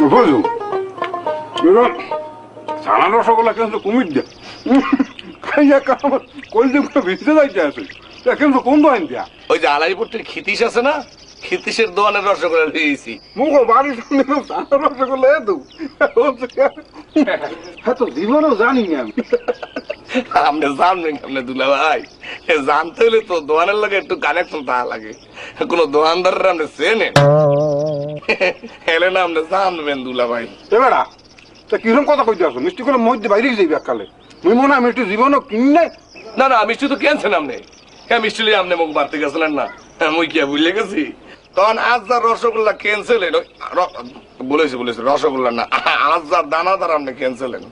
বুঝু ছানা রসগোল্লা কিন্তু কুমির দেয় খাইয়া আমার কলজুগুলো ভিজতে যাইতে আছে কিন্তু কোন দোকান দিয়া ওই যে আলাইপুরটির খিতিস আছে না, খিতিসের দোকানের রসগোল্লা দিয়েছি। মুখ বাড়ির সামনে ছানা রসগোল্লা এতো হ্যাঁ তো জীবনেও জানি আমি। আপনি জানবেন কেমনে দুলা ভাই? জানতে হলে তো দোকানের লাগে একটু কানেকশন থাকা লাগে। কোন দোকানদারের আপনি চেনেন হেলে না আপনি জানবেন দুলা ভাই। এবারা তা কিরকম কথা কইতে আসো? মিষ্টি করে মধ্যে বাইরে যাইবে এককালে মুই মনে হয় মিষ্টি জীবনও কিনে। না না মিষ্টি তো কেনছেন আপনি? হ্যাঁ মিষ্টি লিয়ে আপনি মুখ বাড়তে গেছিলেন না? হ্যাঁ মুই কি বুঝলে গেছি? তখন আজ যা রসগোল্লা ক্যান্সেল বলেছি রসগোল্লা না, আজ যা দানাদার আপনি ক্যান্সেলেন।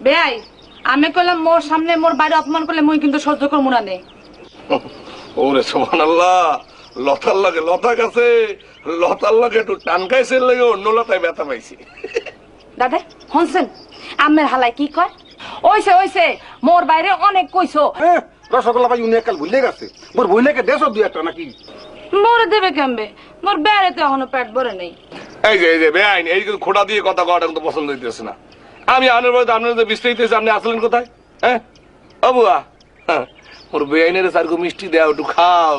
বেয়াই আমি কইলাম মোর সামনে মোর বাইরে অপমান করলে মুই কিন্তু সহ্য করবো না নে। ওরে সুবহানাল্লাহ, লতার লাগে লতা গাছে লতার লাগে একটু টান খাইছে লাগে অন্য লতায় ব্যথা পাইছি। দাদা হনছেন আমের হালাই কি কয়? ওইছে ওইছে মোর বাইরে অনেক কইছো। রসগোল্লা ভাই উনি একাল ভুলে গেছে মোর বইনাকে দেশ দুই একটা নাকি মোরে দেবে কেমবে? মোর বেড়ে তো এখনো পেট ভরে নেই। এই যে বেআইন এই খোঁড়া দিয়ে কথা কওয়াটা কিন্তু পছন্দ হইতেছে না। আমি আনের বলতে আপনার যে বিস্তারিত আপনি আসলেন কোথায়? হ্যাঁ বাবুয়া, হ্যাঁ ওর বেআইনের সারকো মিষ্টি দেও একটু খাও।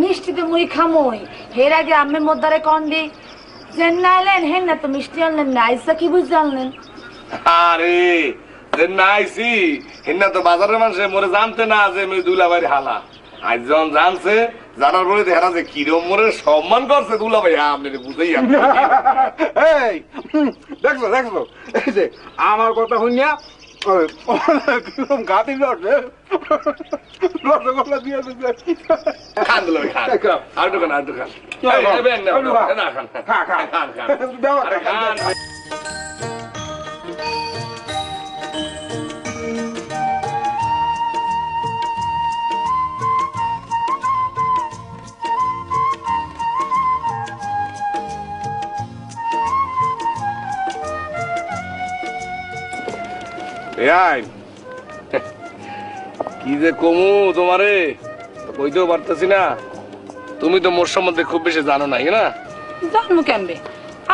মিষ্টি তো মুই খামই, হের আগে আমের মদ্দারে কন দি যে নাইলেন হেন না তো মিষ্টি আনলেন না, আইসা কি বুঝ জানলেন? আরে যে নাইছি হিন্না তো বাজারের মানুষে মোরে জানতে না যে আমি দুলাভাইয়ের হালা। আজ যখন জানছে জানার পরে হেরা যে কিরম মোরে সম্মান করছে দুলাভাই আপনি বুঝেই এই দেখছো দেখছো এই যে আমার কথা শুনিয়া কিরকম গাতি রসগোল্লা দিয়ে খান দুলাভাই খান আর দোকান আর দোকান খান। কি যে কমু তোমারে কইতেও পারতেছি না। তুমি তো মোর সম্বন্ধে খুব বেশি জানো নাই না? জানবো কেমবে?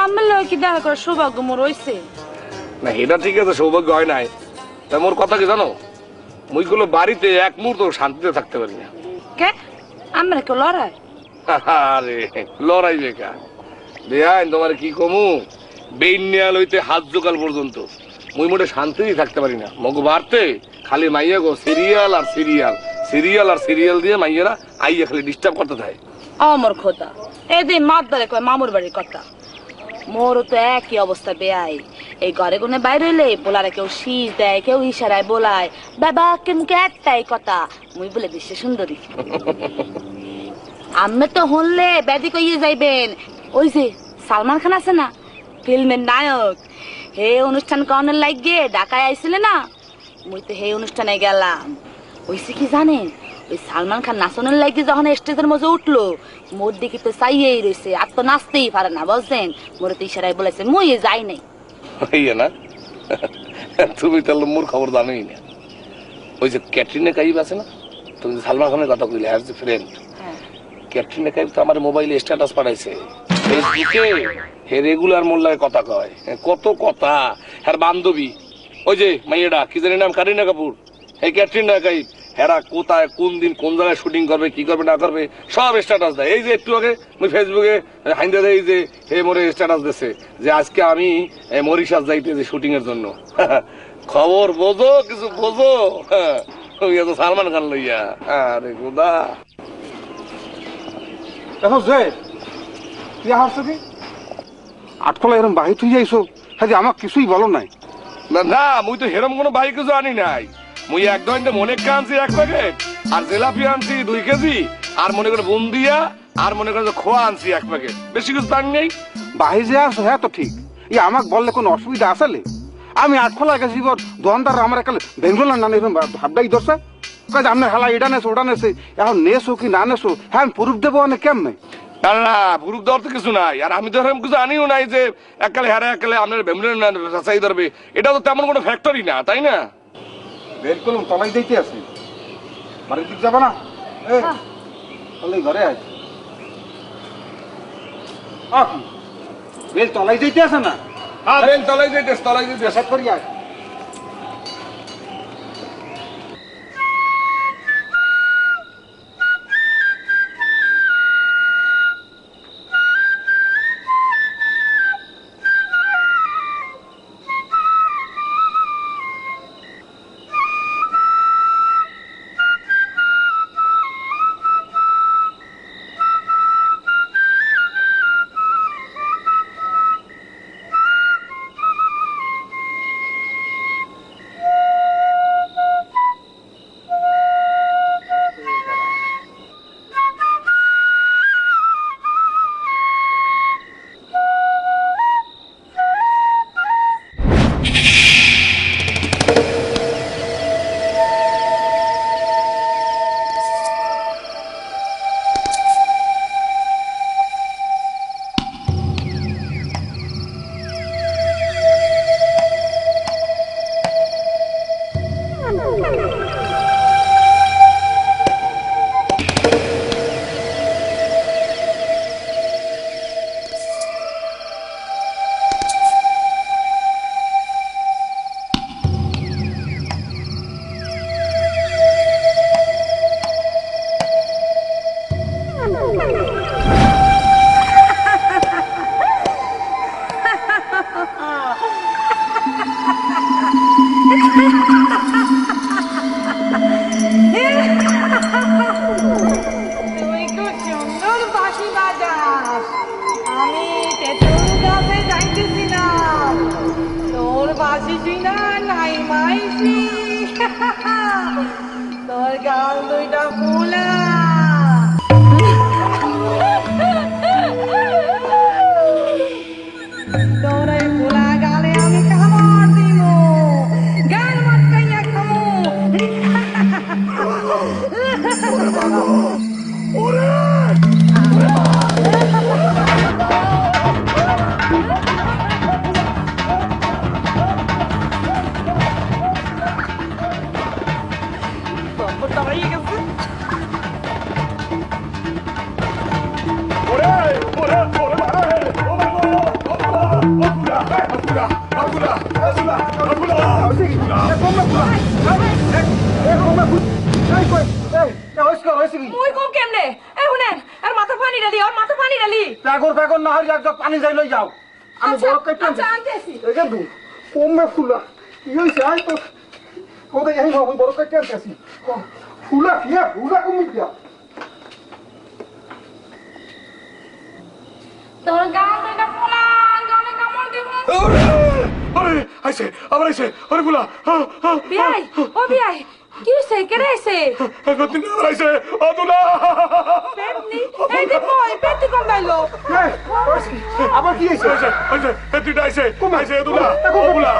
আমার লয় কি দেখা করার সৌভাগ্য মোর হইছে? না এটা ঠিক আছে, সৌভাগ্য হয় নাই। তা মোর কথা কি জানো, মুইগুলো বাড়িতে এক মুহূর্ত শান্তিতে থাকতে পারি না। কে আমরা কেউ লড়াই? আরে লড়াই বেকা বেআইন তোমার কি কমু, বেইনিয়া লইতে হাত জোকাল পর্যন্ত মুই মোটে শান্তিতেই থাকতে পারি না। মগু বাড়তে খালি মাইয়া গো সিরিয়াল আর সিরিয়াল সিরিয়াল আর সিরিয়াল দিয়ে মাইয়ারা আইয়া খালি ডিস্টার্ব করতে থাকে। অমর খোদা এদিন মাত ধরে কয় মামুর বাড়ির কথা। মোরও তো একই অবস্থা বেয়াই। এই ঘরে গুনে বাইরে হইলে পোলারে কেউ শীষ দেয়, কেউ ইশারায় বোলায়, বাবা কে মুখে একটাই কথা, মুই বলে বিশ্বে সুন্দরী। আমি তো হনলে ব্যাধি কইয়ে যাইবেন। ওই যে সালমান খান আছে না ফিল্মের নায়ক, হে অনুষ্ঠান কনের লাগিয়ে ঢাকায় আইছিলে না, মুই তো হে অনুষ্ঠানে গেলাম। ওইসে কি জানেন, ওই সালমান খান নাচনের লাগে যখন স্টেজের মধ্যে উঠলো মোর দিকে তো চাইয়েই রয়েছে, আর তো নাচতেই পারে না বুঝছেন। মোরে তো ইশারায় বলেছে, মুই যাই নাই। না তুমি তাহলে মোর খবর জানোই না। ওই যে ক্যাটরিনা কাইফ আছে না, তুমি সালমান খানের কথা কইলে হ্যাজ ফ্রেন্ড, ক্যাটরিনা কাইফ তো আমার মোবাইলে স্ট্যাটাস পাঠাইছে ফেসবুকে, হে রেগুলার মোল্লায় কথা কয়, কত কথা। হ্যাঁ বান্ধবী ওই যে মাইয়াডা কি জানি নাম, কারিনা কাপুর, এই ক্যাটরিনা কাইফ, হেরা কোথায় কোন দিন কোন জায়গায় শুটিং করবে কি করবে না করবে সব স্ট্যাটাস দেয়। এই যে একটু আগে আমি ফেসবুকে হাইন্দা দেয় যে হে মোরে স্ট্যাটাস দিচ্ছে যে আজকে আমি মরিশাস যাইতেছি শুটিং এর জন্য। খবর বোঝো, কিছু বোঝো। তো সালমান খান লইয়া আরে গোদা এখন যে তুই হাসছো কি আটকলা এরকম বাহি তুই যাইছো, হ্যাঁ আমার কিছুই বলো নাই। না না মুই তো হেরম কোনো বাইক কিছু আনি নাই। মুই এক দইন্ডে মনে আনছি 1 প্যাকেট, আর জিলাপি আনছি 2 কেজি, আর মনে করে বুন্দিয়া আর মনে করে খোয়া আনছি 1 প্যাকেট, বেশি কিছু আনি নাই। বাহি যে আসো হ্যাঁ তো ঠিক, ই আমাকে বললে কোনো অসুবিধা আসলে? আমি আটকলা গেছি দোকানদার আমার একালে বেঙ্গল না এরকম ভাবটাই ধরছে, কাজ আপনার হালা এটা নেছো ওটা নেছে, এখন নেছো কি না নেছো হ্যাঁ আমি প্রুফ দেবো অনেক কেমনে? না না পুরুষ দর তো কিছু নাই, আর আমি তো এরকম কিছু আনিও নাই যে এককালে হারে এককালে আপনার বেমুলের চাই ধরবে। এটা তো তেমন কোনো ফ্যাক্টরি না, তাই না? বের করলাম তলাই দিতে আছি, বাড়ির দিক যাবো না? তাহলে ঘরে আয়। কি বেল তলাই যাইতে আছে না হ্যাঁ বেল তলাই যাইতেছ পেশাব করি আয় তুই খুব সুন্দর বাঁশি বাজাস আমি তেঁতুল গাছে যাইতেছিলাম তোর বাঁশি শুনা নাই মাইছি তোর গাল দুইটা ফুলা তোর এই ফুলা গালে আমি কামড় দিব গাল মটকাইয়া খামু মুই কম কেমনে এ শুনেন আর মাথা পানি ডালি আর মাথা পানি ডালি প্যাগর প্যাগর না হয় এক জগ পানি যাই লই যাও আমি বড় কাইতে আচ্ছা আনতেছি এখান দু কমে ফুলা কি হইছে আই তো কোথায় যাই আমি বড় কাইতে আনতেছি ফুলা কি ফুলা কমি দিয়া তোর গাল দুইটা ফুলা গালে কামড় দিব আরে আইছে আবার আইছে আরে ফুলা বিয়াই ও বিয়াই কি হইছে কেড়ে আইছে গতি না আবার আইছে ও দুলা পেটনি এই যে কই পেটনি কম দাইলো আবার কি হইছে আইছে আইছে এতিটা আইছে আইছে দুলা ও ফুলা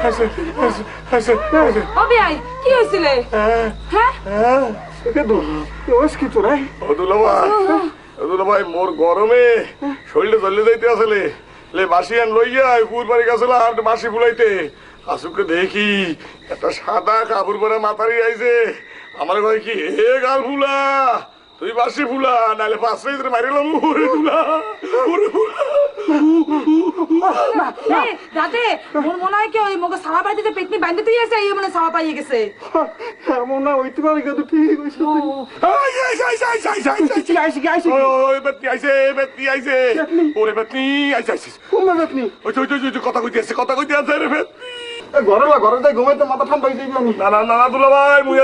আইছে আইছে আইছে ও বিয়াই কি হইছিলে হ্যাঁ একে দু ওস কি তোরে ও দুলা ভাই মোর গরমে শরীরে জ্বলে যাইতে আসলে লে বাসিয়ান লইয়া পুর বাড়ি গেছিলাম আর বাসি ফুলাইতে আসুকে দেখি একটা সাদা কাপড় পরে মাথারি আইছে আমার কয় কি হে গাল ফুলা তুই বাসি ফুলা নাহলে পাঁচটা ইতরে মারিলাম ওরে দুলা ওরে ফুলা এই রাতে মোর মনে হয় কি ওই মগে সারা বাড়িতে পেটনি বাঁধতে তুই আছে এই মানে সারা পাইয়ে গেছে এমন না হইতে পারে কিন্তু ঠিক হইছে কোন বেতনি ঘরে যাই ঘুমাইতে মাথা ঠান্ডা হয়ে যাইবি আমি না দুলা ভাই মুই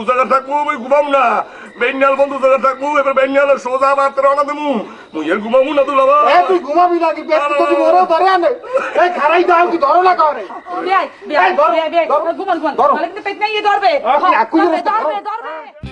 জায়গা থাকবো মুই ঘুমাম না বেঞ্জাল বন্ধু জায়গা থাকবো এবার বেঞ্জালের সোজা মাত্র রওনা দেবো মুই আর ঘুমাবো না দুলা ভাই তুই ঘুমাবি না কি পেট তো তুই মরে ধরে আনে এই খারাই দাও কি ধরো না করে বিয়াই বিয়াই এই, ধরো, বিয়াই বিয়াই ধরো। ঘুমান ঘুমান ধরো। তাহলে কিন্তু পেটনি ইয়ে ধরবে কি আকুই ধরবে অবস্থা, ধরবে ধরো। ধরবে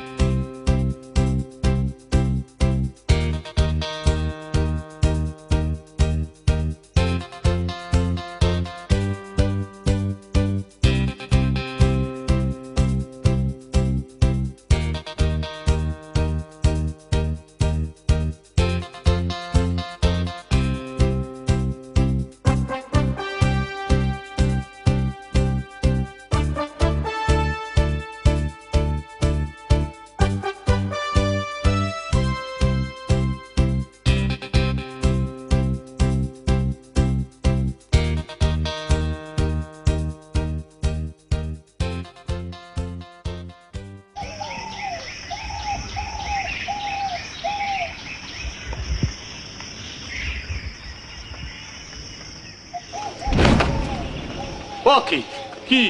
ও কি কি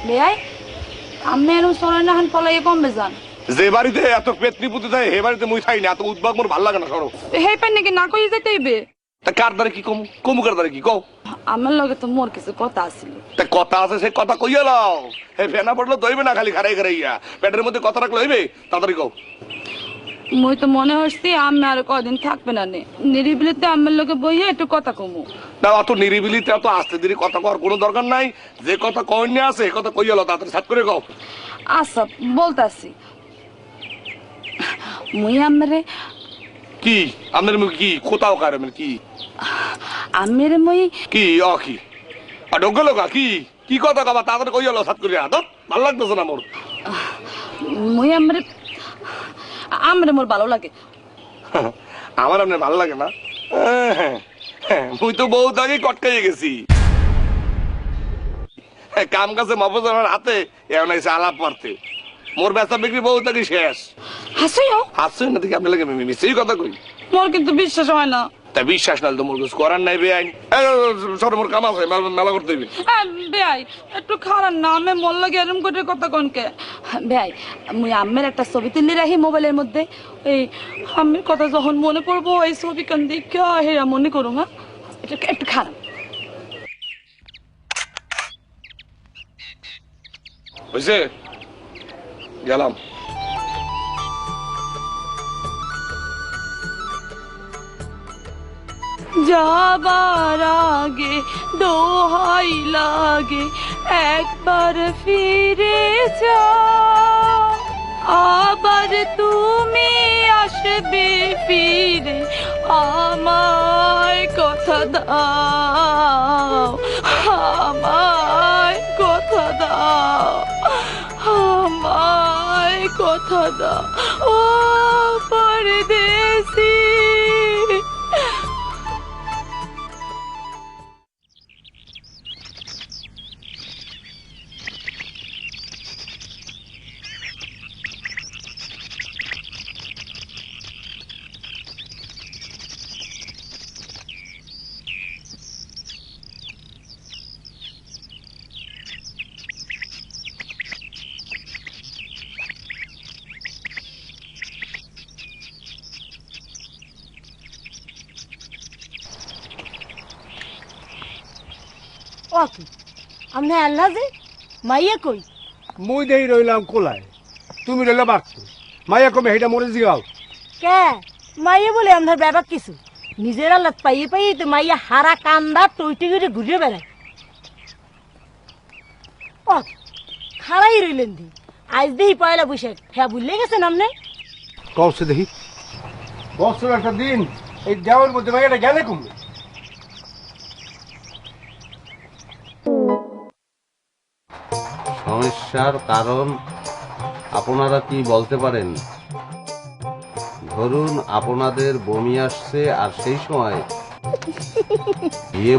বেয়াই আমি এরম চলে না হান পলাই কমবে যান যে বাড়িতে এত পেতনি পুঁতে যায় হে বাড়িতে মুই খাই না, এত উদ্ভাগ মোর ভাল লাগে না। সরো। হে পাই নাকি না কই যাইতে হইবে? তা কার দ্বারে কি কমু কমু কার দ্বারে কি কও? আমার লগে তো মোর কিছু কথা আছিল। তা কথা আছে সে কথা কইয়া লাও। হে ফেনা পড়লো দইবে না খালি খারাই খারাইয়া, পেটের মধ্যে কথা রাখলে হইবে? তাড়াতাড়ি কও। মুই তো মনে হচ্ছি আমি আর কদিন থাকবে না নে, নিরিবিলিতে আমার লগে বইয়ে একটু কথা কমু। না অত নিরিবিলিতে এত আস্তে ধীরে কথা কওয়ার কোনো দরকার নাই। যে কথা কইনে আছে সে কথা কইয়া লাও, তাড়াতাড়ি সাত করে কও। আচ্ছা বলতাছি। মুই আমরে কি আপনার মুখ কি কোথাও কারে মানে কি আমেরে মুই কি অ কি আর ডোগ লোকা কি কি কথা কবা তাড়াতাড়ি কইয়া লাও সাত করে। তো ভালো লাগতেছে না মোর। মুই আমরে আমরে মোর ভালো লাগে। আমার আপনার ভালো লাগে না? মুই তো বহুত আগে কটকাইয়ে গেছি। কাম কাছে মফজনের হাতে এমন এসে আলাপ পারতে মোর বেচা বিক্রি বহুত আগে শেষ। হাসিও হাসছেন না দেখি আপনার লাগে মিশিয়ে কথা কই। মোর কিন্তু বিশ্বাস হয় না। তা বিশ্বাস না তো মোর কিছু করার নাই বেআইন। সর মোর কাম আছে মেলা করতে হইবে। বেয়াই একটু খারাপ না আমি মোর লাগে এরম করে কথা কনকে। বেয়াই মুই আমের একটা ছবি তুলি রাখি মোবাইলের মধ্যে, এই আমের কথা যখন মনে পড়বো এই ছবি কান দেখে হেরা মনে করুম। হ্যাঁ একটু খারাপ বুঝছে গেলাম। যাবার আগে দোহাই লাগে একবার ফিরে যাও, আবার তুমি আসবে ফিরে আমায় কথা দাও, আমায় কথা দাও, আমায় কথা দাও ও পরদেশী। ওকে আপনি আল্লাহ যে মাইয়া কই? মুই দেই রইলাম কোলায়, তুমি রইলা বাড়ছো। মাইয়া কমে হেটা মরে জিগাও। কে মাইয়া বলে আমার ব্যাপার কিছু নিজের আল্লাহ পাইয়ে পাইয়ে তো মাইয়া হারা কান্দা টইটি করে ঘুরিয়ে বেড়ায়। ও খাড়াই রইলেন দি আজ দেই পয়লা বৈশাখ, হ্যাঁ ভুলে গেছেন আপনি? কমছে দেখি বছর একটা দিন এই দেওয়ার মধ্যে মাইয়াটা গেলে কমবে। সমস্যার কারণ আপনারা কি বলতে পারেন? ধরুন আপনাদের বমি আসছে আর সেই সময় বিয়ে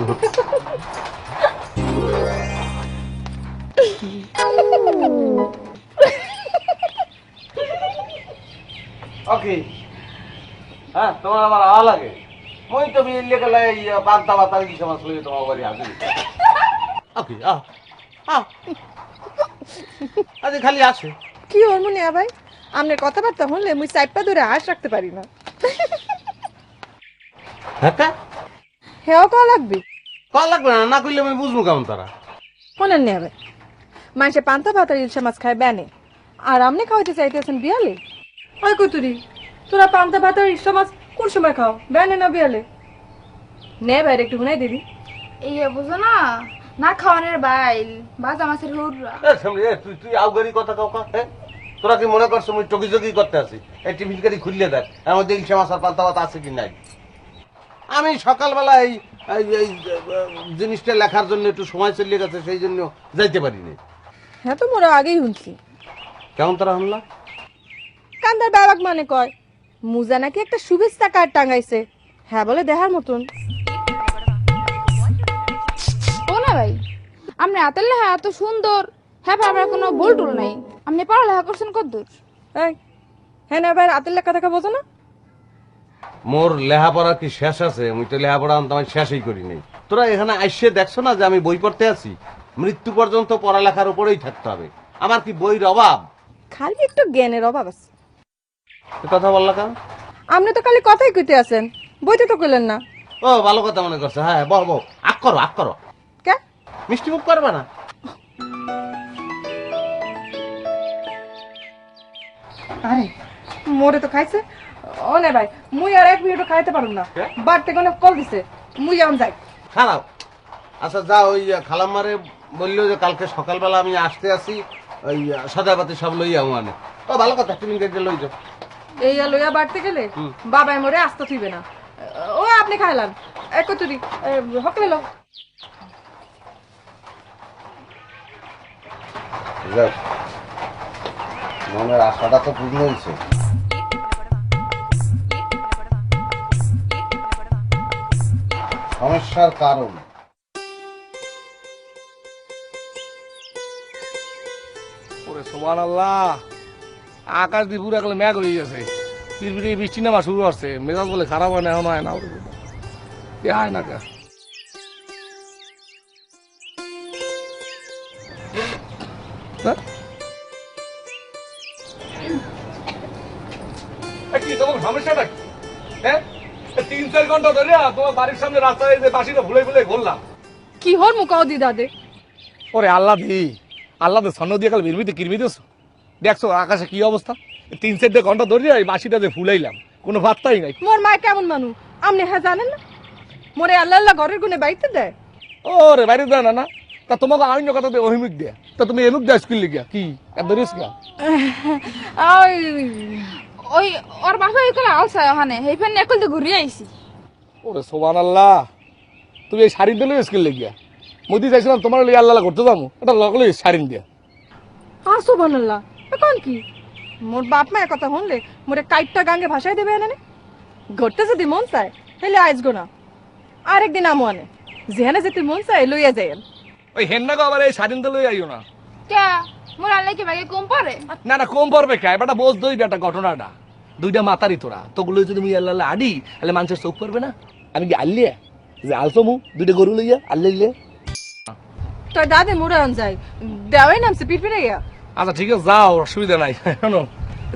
ওকে হ্যাঁ তোমার আমার আওয়া লাগে। মই তো বিয়ে লেগে বার্তা বার্তা কি সমাজ লইয়ে তোমার বাড়ি আসি। ওকে আরে খালি আসে কি হরমোনিয়া ভাই আপনার কথাবার্তা হলে মুই চাইপা ধরে আশ রাখতে পারি না। হ্যাঁ হেও কয়া লাগবে কল লাগবে না, না করলে আমি বুঝবো কেমন তারা। শোনেন নে ভাই, মানুষে পান্তা ভাত আর ইলশা মাছ খায় ব্যানে, আর আপনি খাওয়াইতে চাইতেছেন বিয়ালে? ওই কুতুরি তোরা পান্তা ভাত আর ইলশা মাছ কোন সময় খাও, ব্যানে না বিয়ালে? নে ভাই একটু শুনাই দিবি। এই বুঝো না না খাওয়ানোর বাইল বাজা মাছের হুররা। তুই আউগারি কথা কাউ তোরা কি মনে করছো আমি চকি চকি করতে আছি? এই টিফিন কারি খুললে দেখ এর মধ্যে ইলশা মাছ আর পান্তা ভাত আছে কি নাই। আমি সকালবেলা এই জিনিসটা লেখার জন্য একটু সময় চলে গেছে, সেই জন্য যাইতে পারিনি। হ্যাঁ তো মোরা আগেই শুনছি। কেমন তারা হামলা? কান্দার বাবাক মানে কয় মুজা নাকি একটা শুভেচ্ছা কার্ড টাঙাইছে, হ্যাঁ বলে দেখার মতন। ও না ভাই আপনি হাতের লেখা এত সুন্দর, হ্যাঁ আপনার কোনো ভুল টুল নাই, আপনি পড়ালেখা করছেন কতদূর? এই হ্যাঁ না ভাই রাতের লেখা দেখা বোঝো না? মোর লেখাপড়া কি শেষ আছে? আমি তো লেখাপড়া আমার শেষই করি নাই। তোরা এখানে আইসে দেখছো না যে আমি বই পড়তে আছি? মৃত্যু পর্যন্ত পড়ালেখার উপরেই থাকতে হবে। আমার কি বইয়ের অভাব? খালি একটু জ্ঞানের অভাব আছে। এ কথা বললা কেন? আপনি তো খালি কথাই কইতে আছেন, বইতে তো কইলেন না। ও ভালো কথা মনে করছো। হ্যাঁ বহ বহ, আগ করো আগ করো। কে মিষ্টি মুখ করবে না? আরে মোরে তো খাইছে। ও নে ভাই, মুই আর 1 মিনিটও খাইতে পারুম না। বাড়তে কোন কল দিছে, মুই এখন যাই। খারাপ। আচ্ছা যা, ওই খালাম্মারে বললো যে কালকে সকালবেলা আমি আসতে আসি, ওই সদাপাতি সব লইয়া মানে। ও ভালো কথা, তুমি গেটে লই যাও। এই লইয়া বাড়তে গেলে বাবাই মোরে আস্ত থইবে না। ও আপনি খাইলাম এক কতুরি হকলে লো। যাও, মনের আশাটা তো পূর্ণ হয়েছে। সমস্যার কারণ ওরে সুবহানাল্লাহ, আকাশ দিয়ে পুরো একলা মেঘ হয়ে গেছে, পিরপিরি বৃষ্টি নামা শুরু হচ্ছে, মেজাজ বলে খারাপ হয় না, এখন হয় না। কে হয় না কে? কি তোমার সমস্যাটা কি? হ্যাঁ, 3-4 ঘন্টা ধরে তোমার বাড়ির সামনে রাস্তায় যে বাসিটা ভুলে ভুলে ঘুরলাম। কি হর মুকাও দি দাদে? ওরে আল্লাহ দে সন্ন দিয়ে কাল বিরমিতে কিরমিতেছ দেখছো আকাশে কি অবস্থা? 3-4 ঘন্টা ধরে এই বাসিটা যে ফুলাইলাম, কোনো ভাত্তাই নাই। মোর মা কেমন মানু আপনি হ্যাঁ জানেন না? মোরে আল্লাহ আল্লাহ ঘরের গুনে বাইতে দেয়। ওরে বাইরে দেয় না? না তা তোমাকে অন্য কথা দিয়ে অহিমুখ দেয়, তা তুমি এমুক দেয় স্কুল লিখিয়া কি এত রিস্ক? ওই ওর বাসা এগুলো আলসা ওখানে সেইখানে একল তো ঘুরিয়ে আইছি। ওরে সুবহানাল্লাহ, তুমি এই শাড়ি দিলে স্কুল লিখিয়া মোদি চাইছিলাম তোমার লিগে আল্লাহ করতে যাবো, এটা লগলে শাড়ি দিয়া। আসো বানাল্লাহ এখন কি মোর বাপ মা কথা শুনলে মোরে কাইটটা গাঙ্গে ভাষায় দেবে এনে ঘরতে যদি মন চায় তাহলে আইস গো না, আরেকদিন আমো আনে যেখানে যেতে মন চায় লইয়া যাই। ওই হেন্নাকে আবার এই শাড়ি দিলে আইও না। কে মোর আল্লাহ কি ভাগে কম পারে? না না, কম পড়বে কে? বেটা বোঝ দই বেটা, ঘটনাটা দুইটা মাতারি তোরা, তোগুলো যদি মুই আল্লাহ আডি তাহলে মানুষের চোখ পড়বে না? আমি কি আল্লিয়া যে আলছো মু দুইটা গরু লইয়া আল্লাইলে? তোর দাদে মোরে আন যাই দেওয়াই নামছে পিটপিটে গিয়া। আচ্ছা ঠিক আছে যাও, অসুবিধা নাই। শোনো,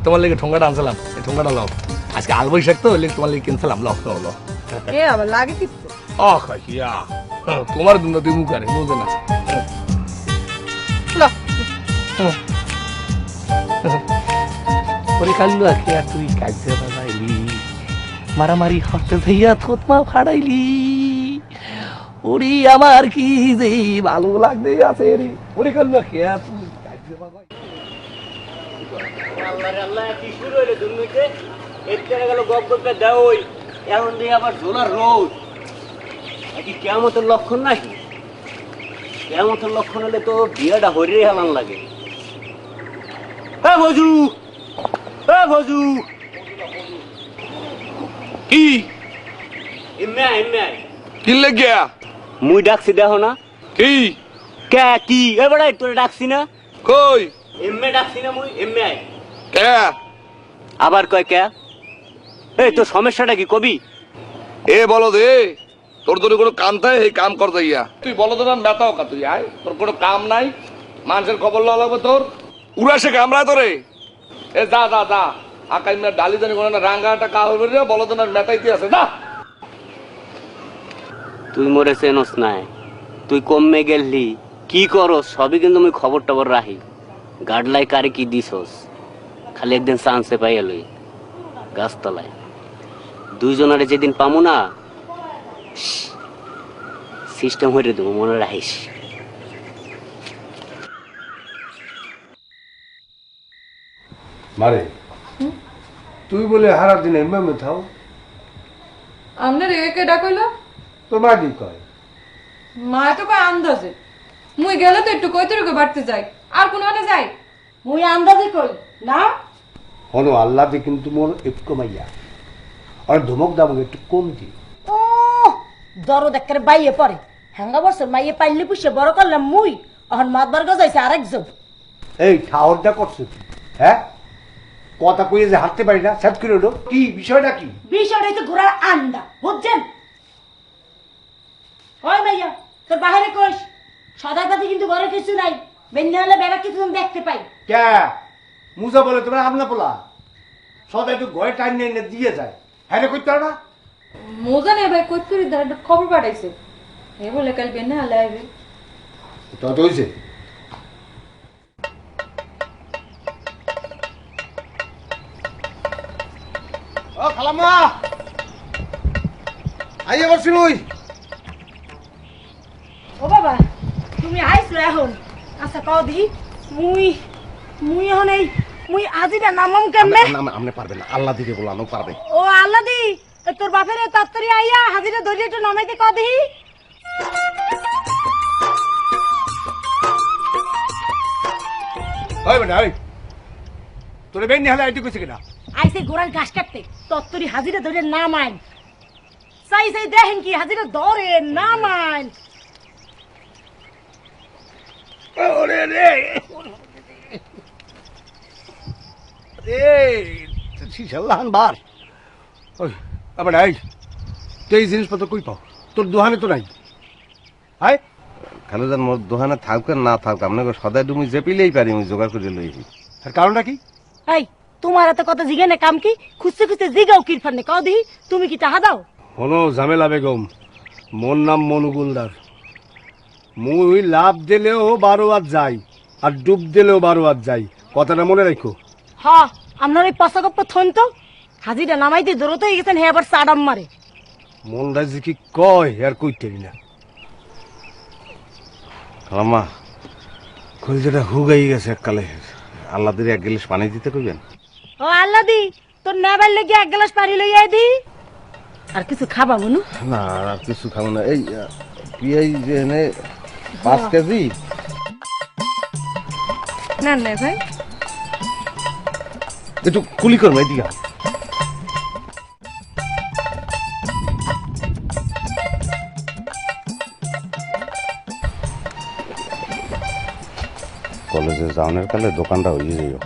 তোমার লেগে ঠোঙ্গাটা আনছিলাম, এই ঠোঙ্গাটা লও। আজকে আল বৈশাখ তো লেগে তোমার লেগে কিনছিলাম, লও লও লও। এ আবার লাগে কি খাইয়া তোমার দুনো দুই মুখ আরে বুঝে না। লো পরে কাল্লু আজকে আর তুই কাজে বাজাইলি, মারামারি হতে যাইয়া থতমা ফাড়াইলি। ওরে আমার কি যে ভালো লাগতে আছে রে, ওরে কাল্লু আজকে আর তুই কাজে বাজাই। আল্লাহ কি শুরু হইলো দুর্নীতি? এদিকে গেল গপ গপে দেওই, এখন দিয়ে আবার ঝোলার রোদ। কি কেয়ামতের লক্ষণ নাকি? কেয়ামতের লক্ষণ হলে তো বিয়েটা হরিয়ে হেলান লাগে। ভজু ভজু কি এমনি এমনি কি লেগে মুই ডাকছি দেখো না? কি কে কি এবারে তোরে ডাকছি না? কই এমনি ডাকছি না মুই? এমনি কে আবার কয় কে? এই তোর সমস্যাটা কি কবি? এ বলো দে, তোর তোর কোনো কাম থাকে এই কাম করতে ইয়া তুই বলো তো না মেতাও কা তুই আয়, তোর কোনো কাম নাই, মানুষের খবর লওয়া লাগবে তোর, উড়াসে কামড়ায় তোরে। এ যা যা যা, আকাই মেয়ে ডালি জানি কোনো না রাঙ্গাটা কা হবে রে, বলো তো না মেতাইতে আছে না। তুই মরে চেনস নাই, তুই কমে গেলি কি করস সবই কিন্তু আমি খবর টবর রাখি। গাডলাই কারে কি দিছস খালি একদিন চান্সে পাই এলই গাছতলায়, দুইজনারে যেদিন পামু না সিস্টেম হয়ে দেবো, মনে রাখিস। মারে তুই বলে হারা দিন এমএমে থাও, আপনার একে ডাকইলো? তোর মা কি কয়? মা তো কয় আন্দাজে, মুই গেলে তো একটু কইতে রুকে বাড়তে যাই, আর কোন হাটে যাই? মুই আন্দাজি কই না। হনো আল্লাহ দি কিন্তু মোর একটু কমাইয়া আর ধমক দামক একটু কম দি। ও দরদ একের বাইয়ে পড়ে, হাঙ্গা বছর মাইয়ে পাইলে পুষে বড় করলাম মুই, এখন মাতবার গজাইছে আরেকজন। এই ঠাওরটা করছো কি? হ্যাঁ কথা কইয়ে যে হাঁটতে পারি না, স্যাপ করে ওঠো, কি বিষয়টা কি? বিষয়টা হচ্ছে ঘোড়ার আন্ডা, বুঝছেন? ওই মাইয়া তোর বাহিরে কইস সদাইপাতি কিন্তু বড় কিছু নাই, বেন্যা হলে বেড়া কিছু দেখতে পাই। কে মুজা বলে তোমার আমনা পোলা সদাই একটু ঘরে টাইম নিয়ে দিয়ে যায়, হ্যাঁ করতে পারো না? মোজা নেই ভাই, কৈতুরি একটা খবর পাঠাইছে, এ বলে কাল বেনে হালে আইবে। তো হয়েছে ও খালাম্মা আইয়া বলছি মুই। ও বাবা, তুমি আইছো এখন? আচ্ছা কও দি, মুই মুই এখন এই মুই আজিটা নামাম কেমনে? আপনি পারবেন না, আল্লাহ দিকে বলানো পারবে। ও আল্লাহ দি, তোর বাপের তাড়াতাড়ি আইয়া হাজিরা ধরে একটু নামাইতে কও দি। ওই বেটা ওই তোরে বেন নিহালে আইতে কইছে কিনা? আইছে গোড়ার ঘাস কাটতে, তত্তরি হাজিরা ধরে নামাইন। চাই চাই দেখেন কি হাজিরা ধরে নামাইন। ওরে রে এই শিশাল্লাহান বার। ওই আবার এই তুই এই জিনিসপত্র কই পাও? তোর দোকানে তো নাই। হাই খালুজান মোর দোকানে থাকুক আর না থাকুক, আপনাকে সদাই ডুমি যে পিলেই পারি আমি জোগাড় করে লই। আর কারণটা কি? এই তোমার এত কথা জিজ্ঞানে কাম কি? খুঁজতে খুঁজতে জিগাও কিরফানে কও দি, তুমি কি টাহা দাও? হলো ঝামেলা বেগম, মোর নাম মনুগুলদার। মুই লাভ দিলেও 12 হাত যাই আর ডুব দিলেও 12 হাত যাই, কথাটা মনে রাখো। হ, আপনার এই পচা গপ্প থন তো হাজিরা নামাইতে দৌড় তো গেছেন, হে আবার সাডাম মারে। মন রাজি কি কয় আর কইতে না। খালাম্মা কলিজাটা হুগাই গেছে এককালে, আল্লাহ দিরে 1 গ্লাস পানি দিতে কইবেন? ও আল্লাহ দি, তোর নেবার লেগে 1 গ্লাস পানি লইয়া দি। আর কিছু খাবা মনু? না আর কিছু খাবো না। এই পিয়াই যে এনে 5 কেজি। না না ভাই, একটু কুলি করবো এদিকে। কলেজে যাওয়ার কালে দোকানটা হয়ে যাইও।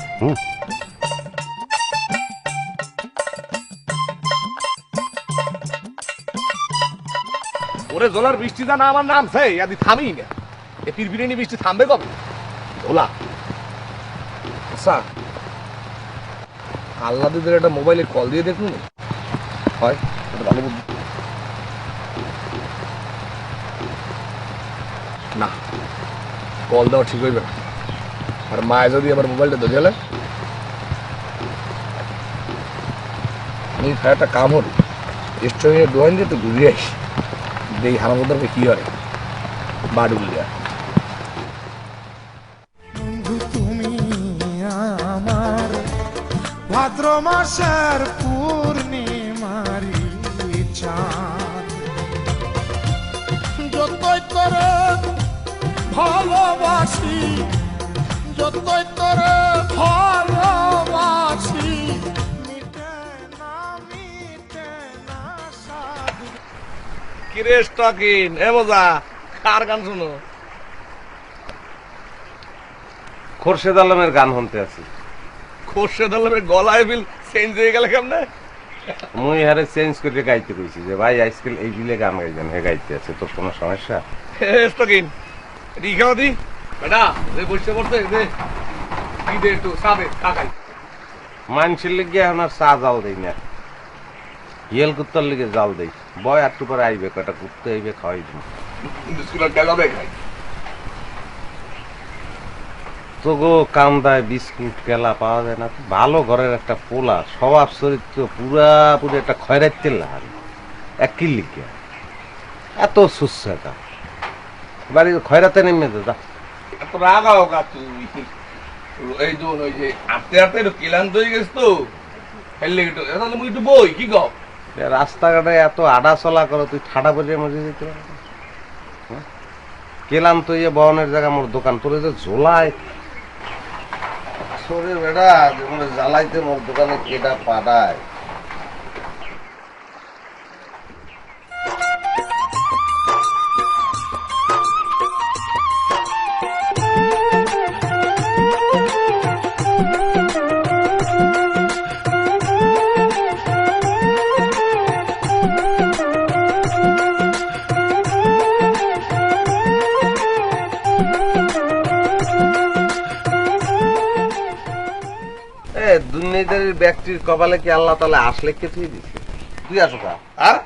ওরে জোলার বৃষ্টি জানা আমার নাম সেই আদি থামি না, এ পিরপিরিনি বৃষ্টি থামবে কবে? ওলা আচ্ছা আল্লাহ দিদের একটা মোবাইলে কল দিয়ে দেখুন, হয় এটা ভালো বুদ্ধি। না কল দেওয়া ঠিক হইবে না, আর মায়ে যদি আমার মোবাইলটা ধরে গেলে আমি একটা কাম হল স্টোরিয়ে দোয়ান দিয়ে তো ঘুরিয়ে আসি, দেখি হারামোদারকে কি হয় বাড়ি দেয়া। তুমি আমার ভাদ্র মাসের পূর্ণিমারি চাঁদ, যতই তোরে ভালোবাসি, যতই তোরে ভালোবাসি, মিটে না সাধু। কিরে স্টকিন এ মজা কার গান শুনো? খোরশেদ আলমের গান শুনতে আছি। খোরশেদ আলমের গলায় বিল চেঞ্জ হয়ে গেল কেমনে? মুই হারে চেঞ্জ করে গাইতে কইছি যে ভাই আজকাল এই বিলে গান গাইবেন, হে গাইতে আছে, তোর কোনো সমস্যা? স্টকিন রিখাও দি বেটা যে বসে পড়তে দে কি দে একটু সাবে কাকাই মানুষের লিগে এখন আর চা জাল দেই না, হিয়েল কুত্তার লিগে জাল দেই। বয় একটু পরে আইবে, কটা কুত্তে আইবে খাওয়াই দিন। স্কুলের টাকা খাই তো গো কামদায় বিস্কুট কেলা পাওয়া যায় না। ভালো ঘরের একটা পোলা, স্বভাব চরিত্র পুরাপুরি একটা খয়রাইতে লাগে, এক কি লিগে এত সুস্বাদা বাড়ি খয়রাতে নেমে যা। এত রাগাও গা তুই, এই তো ওই যে আস্তে আস্তে একটু ক্লান্ত হয়ে গেছ তো হেললে একটু এখন তুমি একটু বই কি গো রাস্তাঘাটে এত আডা চলা করো, তুই ঠাডা পর্যায়ে মজে যেতে পারবি? কেলাম তো ইয়ে বহনের জায়গা মোর দোকান, তোর যে ঝোলায় সরে বেড়া জ্বালাইতে মোর দোকানে কেটা পাঠায়। শ্রেণীর ব্যক্তির কপালে কি আল্লাহ তাআলা আসলে কে তুই দিছে? তুই আসো কা? হ্যাঁ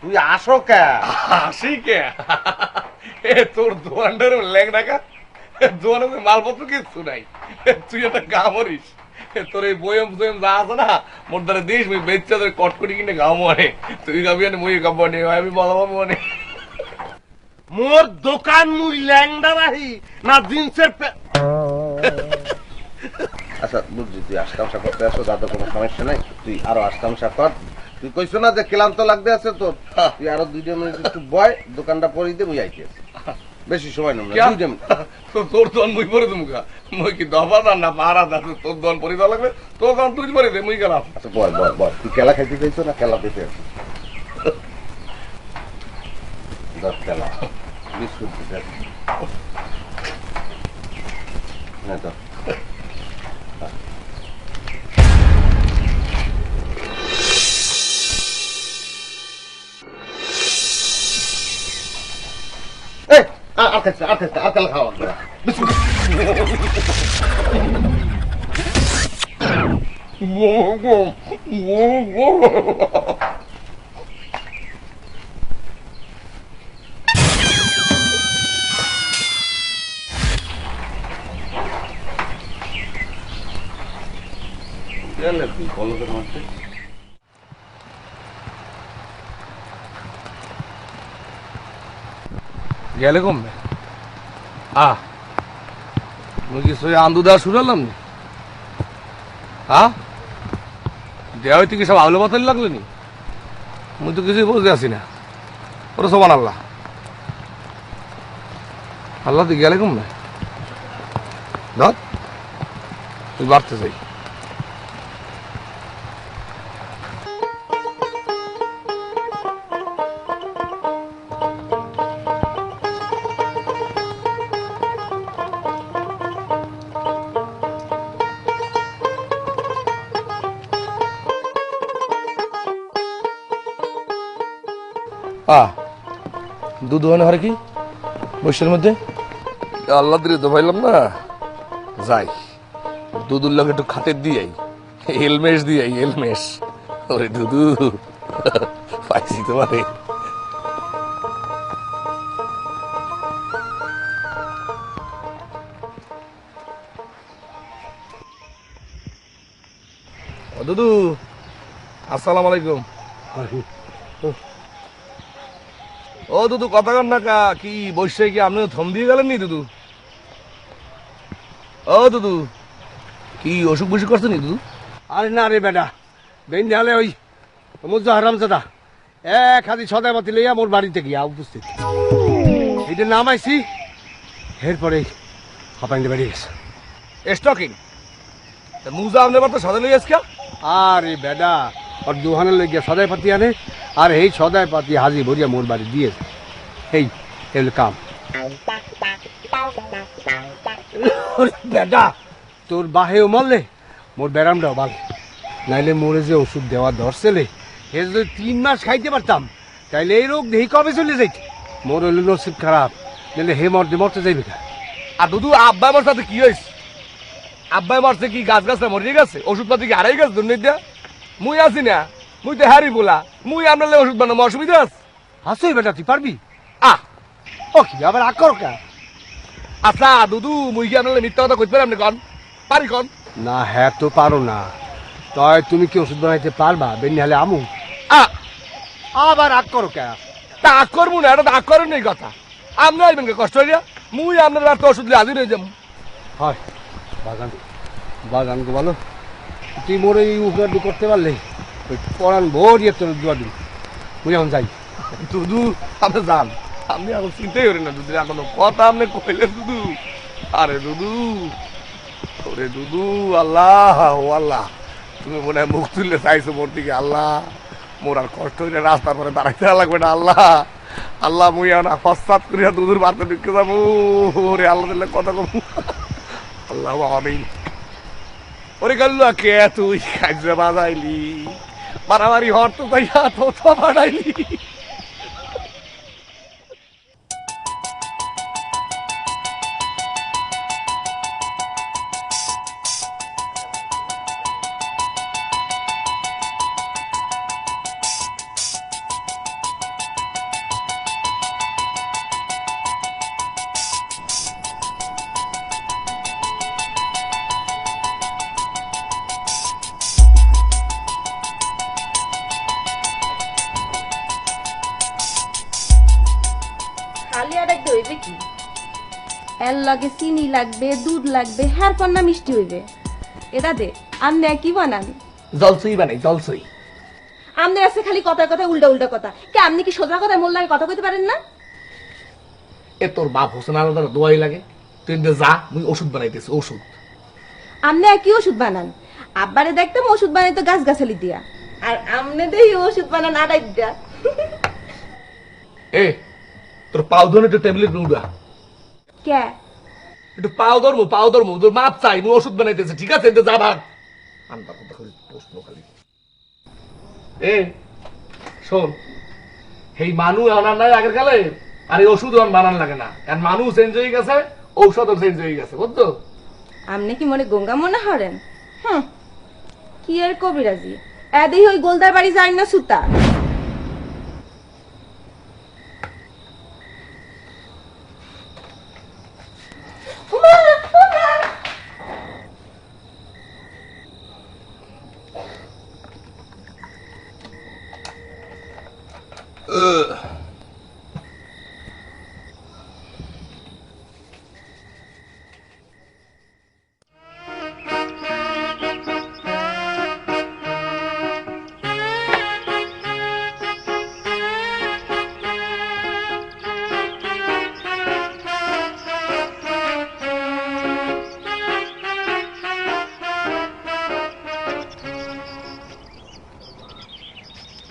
তুই আসো কা? আসি কে? এ তোর দোয়ানটার লেগ ডাকা, দোয়ানে মালপত্র কিছু নাই, তুই একটা গামরিস। তোর এই বয়ম বয়ম যা আছে না মোর দ্বারা দিস মুই বেচা তোর কটকটি কিনে গাও মনে, তুই গাবি না মুই গাবো নে, আমি বলবো মনে। মোর দোকান মুই ল্যাংডা রাহি না জিন্সের আচ্ছা বুঝছি, তুই আশকামশা করতে আসো, দাদা কোনো সমস্যা নাই, তুই আরো আশকামশা কর। তুই কইছো না যে ক্লান্ত লাগতে আছে তোর, তুই আরো 2 মিনিট একটু বয়, দোকানটা পরিয়ে দে, মুই আইতে আছি। বেশি সময় নেব না, 2 মিনিট। তোর দোয়ান মুই পরে দুমুখা, মুই কি দবা না পাহারা দা, তোর দোয়ান পরে দেওয়া লাগবে, তোর দোয়ান তুই পরে দে, মুই গেলাম। আচ্ছা বয় বয় বয়, তুই কেলা খাইতে চাইছো না কেলা পেতে আছিস? 10 কেলা বিস্কুট দিতে না তো। আর কেলা খাওয়া বিস্কুট। গেলে কমবে মুই কি সই আন্দু দেওয়া শুরু হলাম নি? দেওয়া হইতে কি সব আউলে বাতালি লাগলো নি? মুই তো কিছুই বুঝতে আসি না। ওরা সমান আল্লাহ আল্লাহ তুই গেলে কমবে ধর, তুই বাড়তে চাই। দুধ হয় না হরে কি বৈশের মধ্যে আল্লাহ দিলে তো ভাইলাম না, যাই দুধুর লোক একটু খাতের দিয়ে এলমেশ দিয়ে এলমেশ। ওরে দুধু পাইছি তোমারে। ও দুধু আসসালামু আলাইকুম। ও দুদু কথা কন না কা, কি বসে কি আপনি থম দিয়ে গেলেন নি দুদু? ও দুদু কি অসুখ বসুখ করছে নি দুদু? আরে না রে বেটা, বেন হলে ওই মুজা হারামজাদা এক হাতি সদাই পাতি লইয়া মোর বাড়িতে গিয়া উপস্থিত। এইটা নামাইছি, এরপরে হাঁপাইতে বেরিয়ে গেছে। স্টকিং মুজা আপনি তো সাদা লই আজকে? আরে বেটা ওর দোহানে লই গিয়া সদাই পাতি আনে, আর এই সদাই পাতি হাজি ভরিয়া মোর বাড়ি দিয়েছে। এই এগুলো কাম। বেটা তোর বাহেও মরলে মোর ব্যারামটাও ভালো, নাইলে মোরে যে ওষুধ দেওয়া ধরছেলে এ যদি 3 মাস খাইতে পারতাম তাইলে এই রোগ দেখি কবে চলে যাইত। মোর হইল নসিব খারাপ, নাহলে হে মরতে যাইবে না। আর দুদু আব্বাই মার সাথে কি হয়েছে? আব্বাই মারছে কি গাছ গাছটা মরিয়ে গেছে? ওষুধ পাতি কি হারাই গেছে দুর্নীতি? মুই আছি না, মুই তো হারি বলা, মুই আপনার ওষুধ বানাবো, অসুবিধা আছে? হাসই বেটা তুই পারবি? আহ ও কি আবার আকর কা? আচ্ছা দুদু মুই কি আপনার মিথ্যা কথা কইতে পারি? আপনি কন পারি কন? না হ্যাঁ তো পারো না, তয় তুমি কি ওষুধ বানাইতে পারবা? বেনি হলে আমু আবার আগ করো কে? তা আগ করবো না, এটা তো আগ করেন এই কথা। আপনি আসবেন কে কষ্ট হইয়া? মুই আপনার বাড়িতে ওষুধ লিয়ে হাজির হয়ে যাবো। হয় বাগান বাগান গো ভালো, তুই মোরে এই উপকারটি করতে পারলে ওই পড়ান ভরিয়ে তোর দুয়া দিন। বুঝে এখন যাই। দুদু আপনি যান, আপনি এখন চিন্তাই করেন না দুদু, এখনো কথা আপনি কইলেন দুদু। আরে দুদু, ওরে দুদু, আল্লাহ ও আল্লাহ, তুমি মনে হয় মুখ তুললে চাইছো মোর দিকে। আল্লাহ মোর আর কষ্ট হইলে রাস্তার পরে দাঁড়াইতে লাগবে না। আল্লাহ আল্লাহ মুই এখন হস্তাত করিয়া দুদুর বাড়তে ঢুকে যাবো। ওরে আল্লাহ দিলে কথা কম। আল্লাহ আমিন। ওরে গাল্লু কে তুই কাজে বাজাইলি, মারামারি হর তো তাই তো বাড়াইলি। হইবে কি এর লগে চিনি লাগবে দুধ লাগবে হ্যার পর না মিষ্টি হইবে এটা দে আপনি কি বানান জলসই বানাই জলসই। আপনি আছে খালি কথা কথা উল্টা উল্টা কথা কে আপনি কি সোজা কথা মোর লাগে কথা কইতে পারেন না এ তোর বাপ হোসেন আলাদা দোয়াই লাগে, তুই যা মুই ওষুধ বানাইতেছি ওষুধ। আপনি কি ওষুধ বানান আব্বারে দেখতাম ওষুধ বানাই তো গাছ গাছালি দিয়া আর আমনে দেই ওষুধ বানান আড়াই দিয়া এ তোর পাও ধরে একটু টেবিলে উড়া, কে একটু পাও ধরবো তোর মাপ চাই, মুই ওষুধ বানাইতেছি ঠিক আছে, যা ভাগ। আনবার কথা খালি প্রশ্ন খালি। এ শোন, এই মানুষ আনার নাই আগের কালে, আর এই ওষুধ বানান লাগে না, কারণ মানুষ চেঞ্জ হয়ে গেছে, ঔষধও চেঞ্জ হয়ে গেছে, বুঝছো? আপনি কি মনে গঙ্গা মনে হরেন কি আর কবিরাজি এদেই ওই গোলদার বাড়ি যাই না সুতা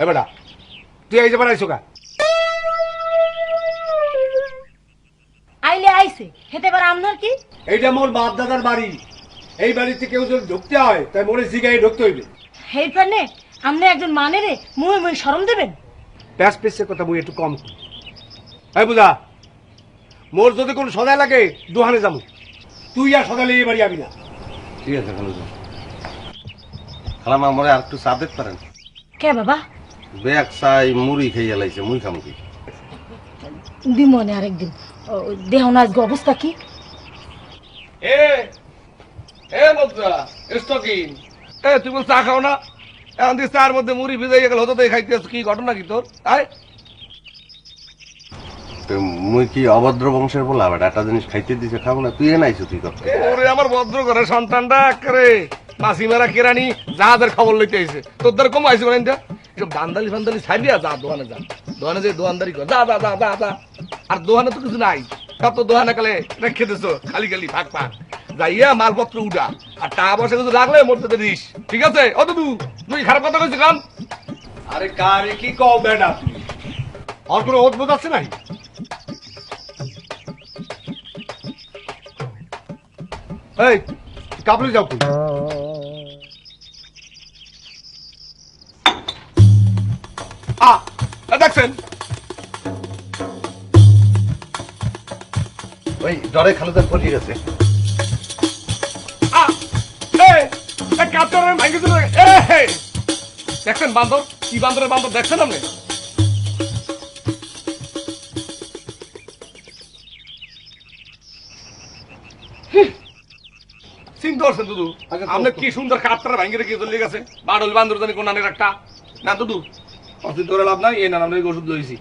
এ বেটা তুই এই যে বানাইছো কা আইলে আইছে হেতে পারে আপনার কি এইটা মোর বাপ দাদার বাড়ি, এই বাড়িতে কেউ যদি ঢুকতে হয় তাই মোরে জিগাই ঢুকতে হইবে। হেই পারনে আপনি একজন মানে রে মুই মুই শরম দেবেন প্যাস পেসের কথা মুই একটু কম করি। এই বুঝা মোর যদি কোনো সদাই লাগে দোহানে যাবো, তুই আর সদাই এই বাড়ি আবি না। ঠিক আছে খালামা মরে আর একটু চা দিতে পারেন? কে বাবা ব্যাগ চাই মুড়ি খাইয়া লাইছে, মুই খামু কি? দিমনে আরেকদিন দেহ না আজকে অবস্থা কি তুই বল চা খাও না, এখন তুই চার মধ্যে মুড়ি ভিজাইয়া গেল হতো তো খাইতে কি ঘটনা কি তোর? আয় মুই কি অভদ্র বংশের বলা বেটা, একটা জিনিস খাইতে দিছে খাবো না, তুই এনাইছো তুই করতে? ওরে আমার ভদ্র ঘরের সন্তানটা করে মাসিমারা কেরানি জাহাজের খবর লইতে আইছে, তোর দ্বারা কম আইছে না এসব দান্দালি ফান্দালি ছাড়িয়া যা দোকানে যা, দোকানে যে দোকানদারি কর, যা যা যা যা যা। আর দোকানে তো কিছু নাই, সব তো দোকানে কালে রেখে দিছো খালি খালি ফাঁক ফাঁক, যাইয়া মালপত্র উঠা আর টাকা পয়সা কিছু রাখলে মরতে দিস, ঠিক আছে? অত তুই খারাপ কথা কইছিস কান? আরে কারে কি কও বেটা, আর কোনো অদ্ভুত আছে নাই? এই কাপড়ে যাও তুই। দেখছেন ওই জ্বরে খালুদার পড়ে গেছে। দেখছেন বান্দর কি বান্দরের বান্দর দেখছেন আপনি? চিন্তা করছেন দুদু আপনি কি সুন্দর কাপড় ভাঙ্গি রেখে চলে গেছে, বাড়ল বান্দর জানি কোন একটা না দুদু অসুস্থ করে লাভ নাই, এই না আমরা ওষুধ লইছি।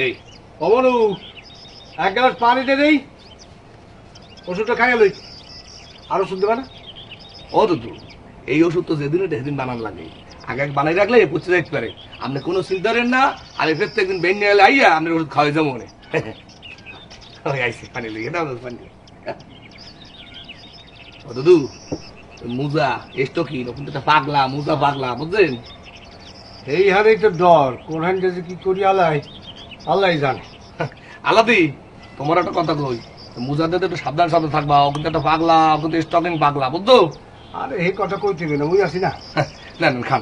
এই অবনু এক গ্লাস পানি দে দেই, ওষুধটা খাইয়া লই। আর ওষুধ দেবে না? ও দুদু এই ওষুধ তো যেদিন সেদিন বানান লাগে, আগে বানাই রাখলে পচে যাইতে পারে, আপনি কোনো চিন্তা করেন না। আর প্রত্যেকদিন বেন্যা এলে আইয়া আপনি ওষুধ খাওয়াই যাবো মনে আইসি পানি লিখে দাও পানি। ও দুদু মুজা এসটো কি কিন্তু পাগলা মুজা পাগলা বুঝলেন? এই হারেই তো ডর, কোন হান্ডে যে কি করি আলাই আল্লাহ জানে। আলাদি তোমার একটা কথা কই, মুজাদের একটু সাবধান সাবধান থাকবা, ও কিন্তু একটা পাগলা, ও কিন্তু স্টকিং পাগলা, বুঝছো? আরে এই কথা কইতে না, মুই আসি না। না না খান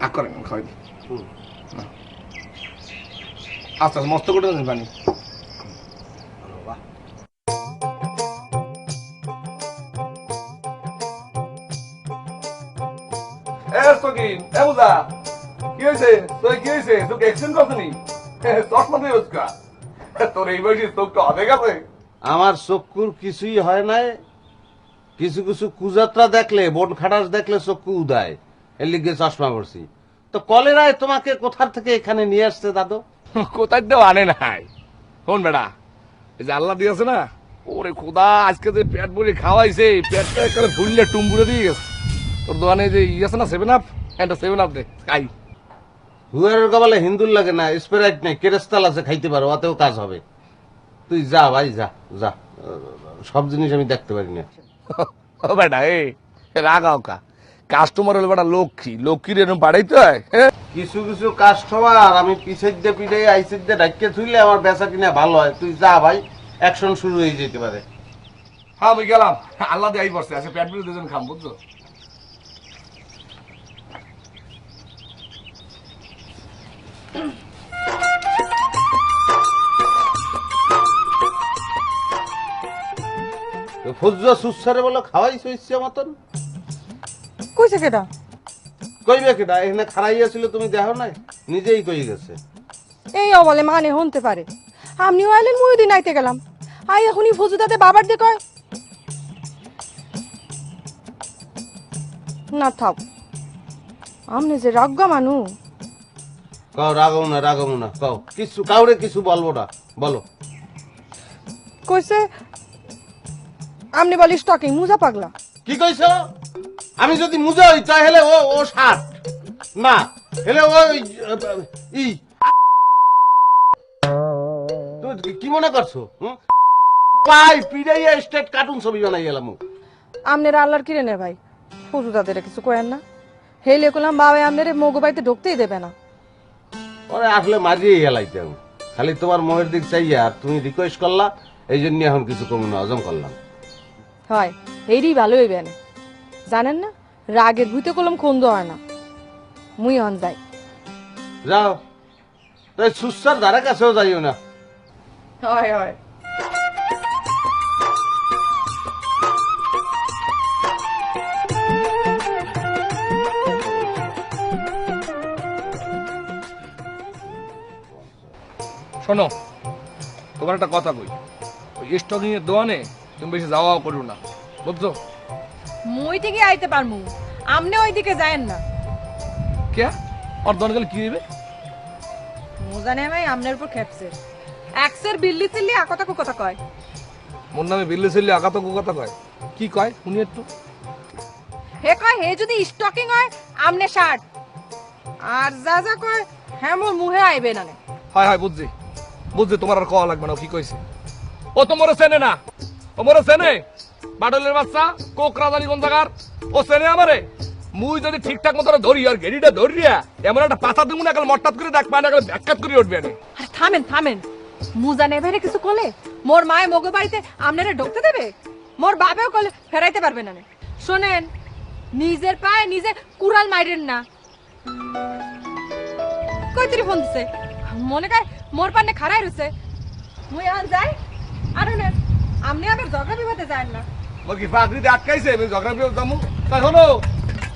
আগ করেন খাওয়াই আচ্ছা মস্ত করে দেন পানি। কি হয়েছে তুই কি হয়েছে তোকে এক্সিডেন্ট করছিনি? চশমা দিয়ে তোর এই বয়সে চোখটা হবে গেছে। আমার চক্ষুর কিছুই হয় নাই, কিছু কিছু কুযাত্রা দেখলে বন খাটাস দেখলে চক্ষু উদায়, এর লিগে চশমা পড়ছি। তো কলেরায় তোমাকে কোথার থেকে এখানে নিয়ে আসছে দাদু? কোথায় দেও আনে নাই। শোন বেটা, এই যে আল্লাহ দিয়েছে না, ওরে খোদা আজকে যে পেট ভরে খাওয়াইছে, পেটটা একেবারে ফুললে টুম্বুরে দিয়ে গেছে। তোর দোকানে যে ই আছে না 7 আপ, একটা 7 আপ দে খাই। হুয়ারের কপালে হিন্দুর লাগে না, স্প্রাইট নেই, কেরেস্তাল আছে, খাইতে পারো, ওতেও কাজ হবে। তুই যা ভাই, যা যা, সব জিনিস আমি দেখতে পারি না। ও বেটা রাগাও কা, কাস্টমার হলে বেটা লক্ষ্মী, লক্ষ্মীর এরকম বাড়াইতে হয়। কিছু কিছু কাস্টমার আমি পিছের দিয়ে পিঠে আইসের দিয়ে ডাইকে থুইলে আমার বেচা কিনা ভালো হয়। তুই যা ভাই, অ্যাকশন শুরু হয়ে যেতে পারে। হ্যাঁ আমি গেলাম, আল্লাহ দিয়ে আই পড়ছে, আচ্ছা পেট ভরে দুজন খাম, বুঝছো? ফজুয়া সুসারে বলো খাওয়াইছো ইচ্ছে মতন। কইছে কেডা? কইবে কেডা? এখানে খারাইয়াছিল তুমি দেখো নাই, নিজেই কই গেছে। এই অবলে মানে হনতে পারে। আপনিও আইলেন, মুই দিন আইতে গেলাম, আই এখনই ফজুদাতে বাবার দিয়ে কয় না থাক। আমনে যে রাগ্গা মানু। কও রাগও না, রাগও না, কও কিছু, কাউরে কিছু বলবো না, বলো। কইছে আমনে বলি স্টকিং মুজা পাগলা। কি কইছো? আমি যদি মুজা হই তাহলে ও ও শার্ট না, হেলে ও ই। তুই কি মনে করছো? পাই পিড়াইয়া স্টেট কার্টুন ছবি বানাই গেলাম। আমনের আল্লাহর কিরেনের ভাই, ফজুদাদের কিছু কয়েন না। হেলে কলাম বাবা আমনের মগো বাড়িতে ঢুকতেই দেবে না। ওরে আসলে মারিয়ে গেলাইতাম, খালি তোমার মোহের দিক চাইয়া আর তুমি রিকোয়েস্ট করলা, এই জন্য এখন কিছু কমে না, হজম করলাম। হয় এইরই ভালো হইবে না, জানেন না রাগের ভুইতে কলম খন্দ হয় না। মুই হন যাই। যাও, তাই সুসার ধারে কাছেও যাইও না। হয় হয়। শোনো, তোমার একটা কথা কই, ওই স্টকিং এর দোকানে তুমি বেশি যাওয়া করো না, বুঝছো? মুই ঠিকই আইতে পারমু, আমনে ওইদিকে যায়েন না। কে আর দোকানে গেলে কি হইবে? মোজানে ভাই আমনের উপর খেপছে, এক্সের বিল্লি চিল্লি আকতা কথা কয়। মোর নামে বিল্লি ছিল্লি আকাত কথা কয়? কি কয় শুনি একটু। হে কয় হে যদি স্টকিং হয় আমনে শার্ট, আর যা যা কয় হ্যাঁ মোর মুহে আইবে না। হয় হয় বুঝছি, বুঝছি, তোমার আর কওয়া লাগবে না। কি কইছে ও? তোমার চেনে না? ও মোরে চেনে? বাডলের বাচ্চা, কোক রাজানি কোন জায়গার, ও চেনে আমারে? মুই যদি ঠিকঠাক মতো ধরি আর গেড়িটা ধরিয়া এমন একটা পাতা দিব না, কাল মট্টাত করে দেখ পায় না, কাল ব্যাককাত করে উঠবে। আরে থামেন থামেন, মুজানে ভাইরে কিছু কলে মোর মায়ে মগো বাড়িতে আমনেরে ঢুকতে দেবে? মোর বাবেও কলে ফেরাইতে পারবে না। শোনেন, নিজের পায়ে নিজে কুড়াল মাইরেন না। কই তুই ফোন দিছে? মনে কয় মোর পানে খাড়াই রইছে। মুই আন যাই, আর না আমনে আবার ঝগড়া বিবাদে যায় না। মোর কি পাগড়িতে আটকাইছে আমি ঝগড়া বিবাদ যামু? তাই হলো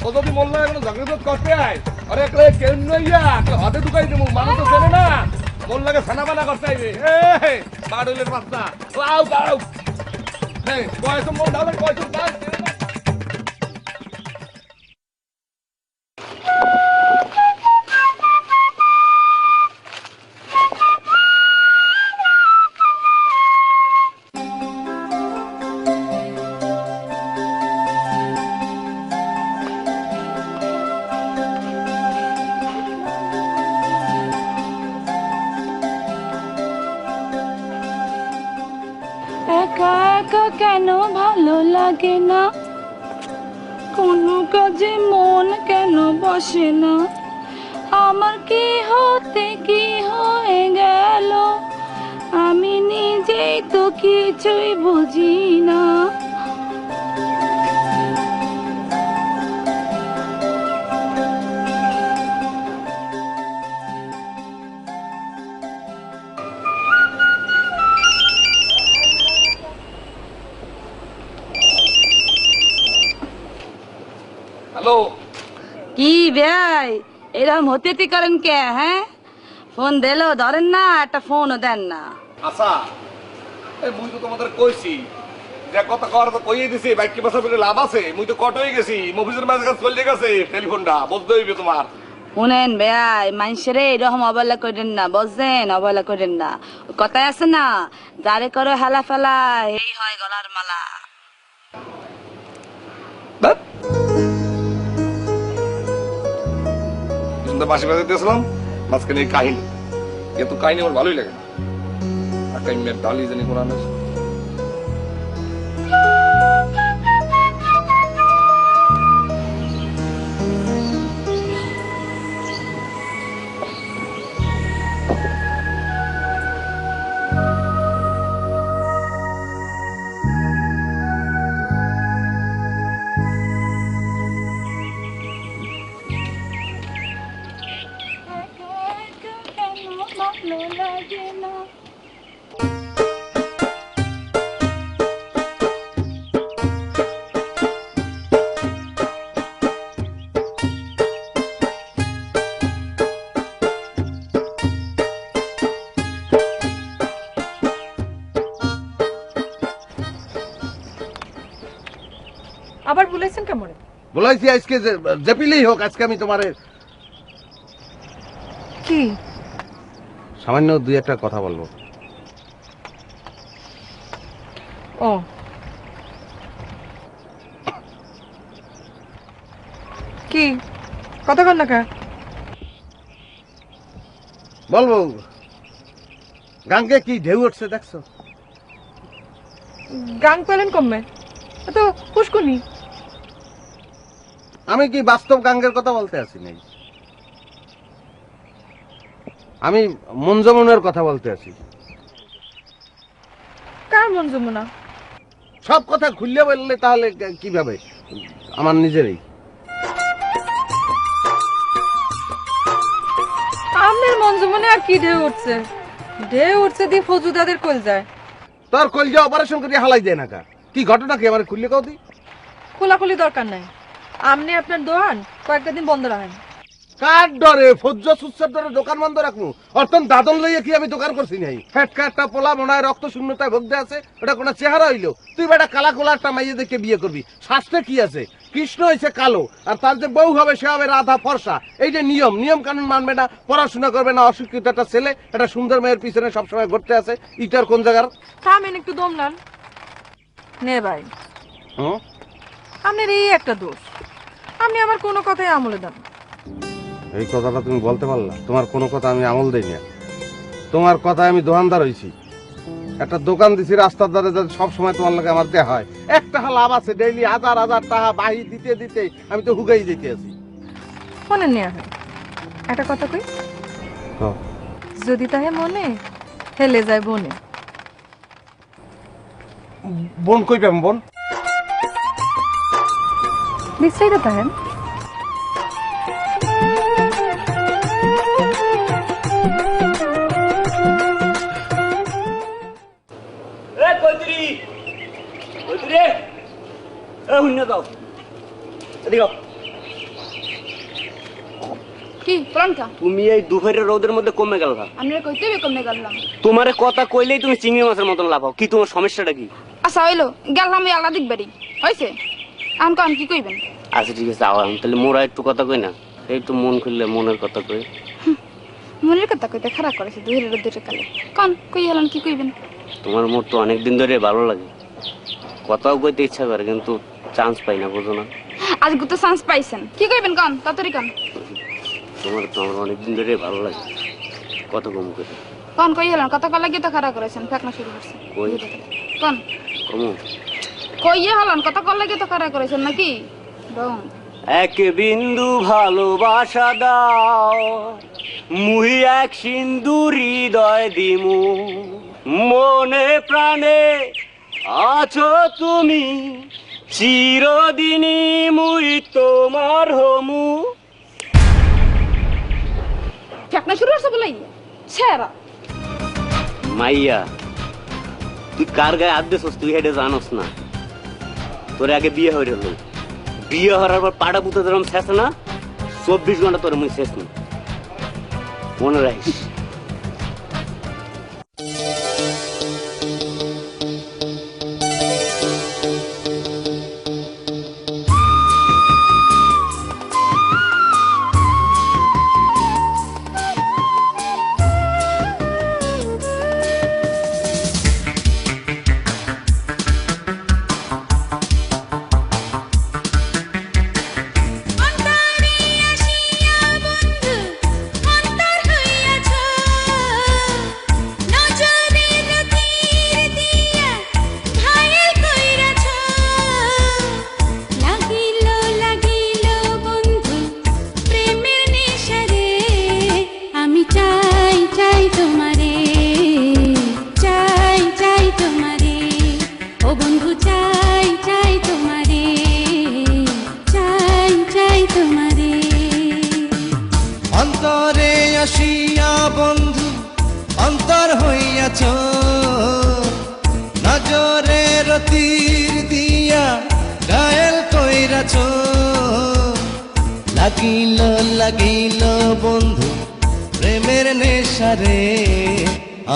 ও যদি মোল্লা এখন ঝগড়া বিবাদ করতে আয়, আরে একলে কেন নইয়া হাতে ঢুকাই দেবো, মানুষ তো চেনে না, মোল্লাকে ফেনা বানা করতে আইবে। এই বাডলের বাচ্চা, আও দাও, এই কয়তো মোল দাও, কয়তো দাও। একা একা কেন ভালো লাগে না, কোনো কাজে মন কেন বসে না, আমার কি হতে কি হয়ে গেল, আমি নিজেই তো কিছুই বুঝি না। হ্যালো, কি ভাই এরকম হতে করেন কে? হ্যাঁ, ফোন দিলেও ধরেন না, একটা ফোনও দেন না। আচ্ছা এই মুই তো তোমাদের কইছি যে কথা কর তো কইয়ে দিছি, বাইক কি বসা বলে লাভ আছে? মুই তো কট হয়ে গেছি, মফিজের মাঝে কাছে চলে গেছে টেলিফোনটা, বুঝতে হইবে তোমার। শুনেন বেয়াই মানুষের এরকম অবহেলা করেন না, বুঝছেন? অবহেলা করেন না। কথায় আছে না, যারে করো হেলা ফেলা এই হয় গলার মালা। সুন্দর বাসি বাজাইতেছিলাম, মাঝখানে এই কাহিনী। কিন্তু কাহিনী আমার ভালোই লাগে না। একটা মেয়ের ডালি জানি কোরআন আছে। আবার বলেছেন কেমন? বলাইছি আজকে যে পিলেই হোক, আজকে আমি তোমার কি সামান্য দুই একটা কথা বলবো। ও কি কথা কন না কা? বলবো, গাঙ্গে কি ঢেউ উঠছে দেখছো? গাং পেলেন কমবে তো পুষ্কুনি। আমি কি বাস্তব গাঙ্গের কথা বলতে আসি নাই, আমি মন যমুনার কথা বলতে আসি। কার মন যমুনা? সব কথা খুললে বললে তাহলে কিভাবে? আমার নিজেরই। আপনার মন যমুনা আর কি ঢেউ উঠছে? ঢেউ উঠছে দিয়ে ফৌজুদাদের কল যায়। তোর কলজা অপারেশন করে হালাই দেয় না কা? কি ঘটনা কি আমার খুললে কাউ দি? খোলাখুলি দরকার নাই। আপনি আপনার দোকান কয়েকটা দিন বন্ধ রাখেন। কার ডরে? ফজ্জ সুচ্ছার ডরে দোকান বন্ধ রাখবো? অর্থন দাদন লইয়া কি আমি দোকান করছি নাই? ফ্যাটকা একটা পোলা মনে হয় রক্ত শূন্যতায় ভুগতে আছে, ওটা কোনো চেহারা হইলো? তুই বেটা কালা কোলা একটা মাইয়ে দেখে বিয়ে করবি, শাস্ত্রে কি আছে? কৃষ্ণ হয়েছে কালো, আর তার যে বউ হবে সে হবে রাধা ফর্সা। এই যে নিয়ম, নিয়ম কানুন মানবে না, পড়াশোনা করবে না, অশিক্ষিত একটা ছেলে একটা সুন্দর মেয়ের পিছনে সবসময় ঘুরতে আছে। ইটার কোন জায়গার? থামেন একটু দম নেন। নে ভাই, আপনার এই একটা দোষ, আপনি আমার কোনো কথাই আমলে দেন। এই কথাটা তুমি বলতে পারলা? তোমার কোনো কথা আমি আমল দেই না, তোমার কথায় আমি দোকানদার হইছি। একটা দোকান দিছি রাস্তার ধারে, সব সময় তোমার লাগে আমার দেয়া হয়। একটা লাভ আছে, ডেইলি হাজার হাজার টাকা বাহি দিতে দিতে আমি তো হুগাই যেতে আছি। মনে নেওয়া হয় একটা কথা কই, যদি তাহে মনে হেলে যায় বনে। বোন কই পাম? বোন বিশ্রাইতে তাহেন। তুমি এই দুপুরের রোদের মধ্যে কমে গেল? আমি কইতে কমে গেলাম। তোমার কথা কইলেই তুমি চিংড়ি মাছের মতন লাফাও। কি তোমার সমস্যাটা কি? আচ্ছা হইলো, গেলাম ওই আল্লাহ দিক বাড়ি হয়েছে। আমি কন কি কইবেন? আচ্ছা ঠিক আছে, আওয়াম তাহলে মোরা একটু কথা কই না, একটু মন খুললে মনের কথা কই। মনের কথা কইতে খারাপ করেছে দুহের রোদের কালে। কন কই হলেন কি কইবেন? তোমার মোর তো অনেকদিন ধরে ভালো লাগে, কথাও কইতে ইচ্ছা করে কিন্তু চান্স পাই না, বুঝো না? আজকে তো চান্স পাইছেন, কি কইবেন কন তাড়াতাড়ি কন। তোমার তো আমার অনেকদিন ধরে ভালো লাগে, কত কম করে কন কই হলেন? কথা কল লাগিয়ে তো খারাপ করেছেন, ফেকনা শুরু করছে। কই কন কমু কইয়ে হলেন? কথা কল লাগিয়ে তো খারাপ করেছেন নাকি? বং এক বিন্দু ভালোবাসা দাও, মুহি এক সিন্দুর হৃদয় দিমু, মনে প্রাণে আছো তুমি, চিরদিনই মুই তোমার হমু। ফেকনা শুরু করছে বলাই ছেড়া। মাইয়া তুই কার গায়ে হাত দিছস তুই হেডে জানোস না? তোর আগে বিয়ে হয়ে গেল, বিয়ে হওয়ার পর পাড়া পুঁতে যেরকম শেষ না, 24 ঘন্টা তোর মুই শেষ না, মনে রাখিস। তোমারে অন্তরে আসিয়া বন্ধু অন্তর হইয়াছ নজরের তীর দিয়া ঘায়েল কইরাছ লাগিল লাগিল বন্ধু প্রেমের নেশারে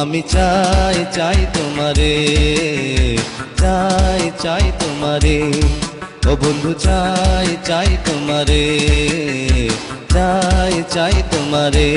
আমি চাই চাই তোমারে চাই চাই তোমারে ও বন্ধু চাই চাই তোমারে চাই চাই তোমারে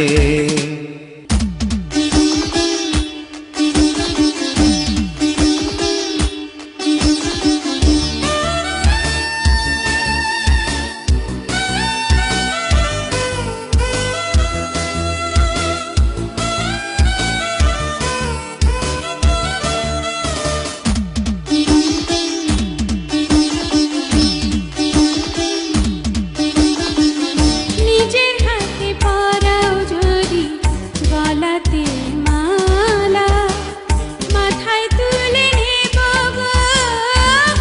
নিজের হাতে পরাও জড়ি গলাতে মালা মাথায় তুলে নেব গো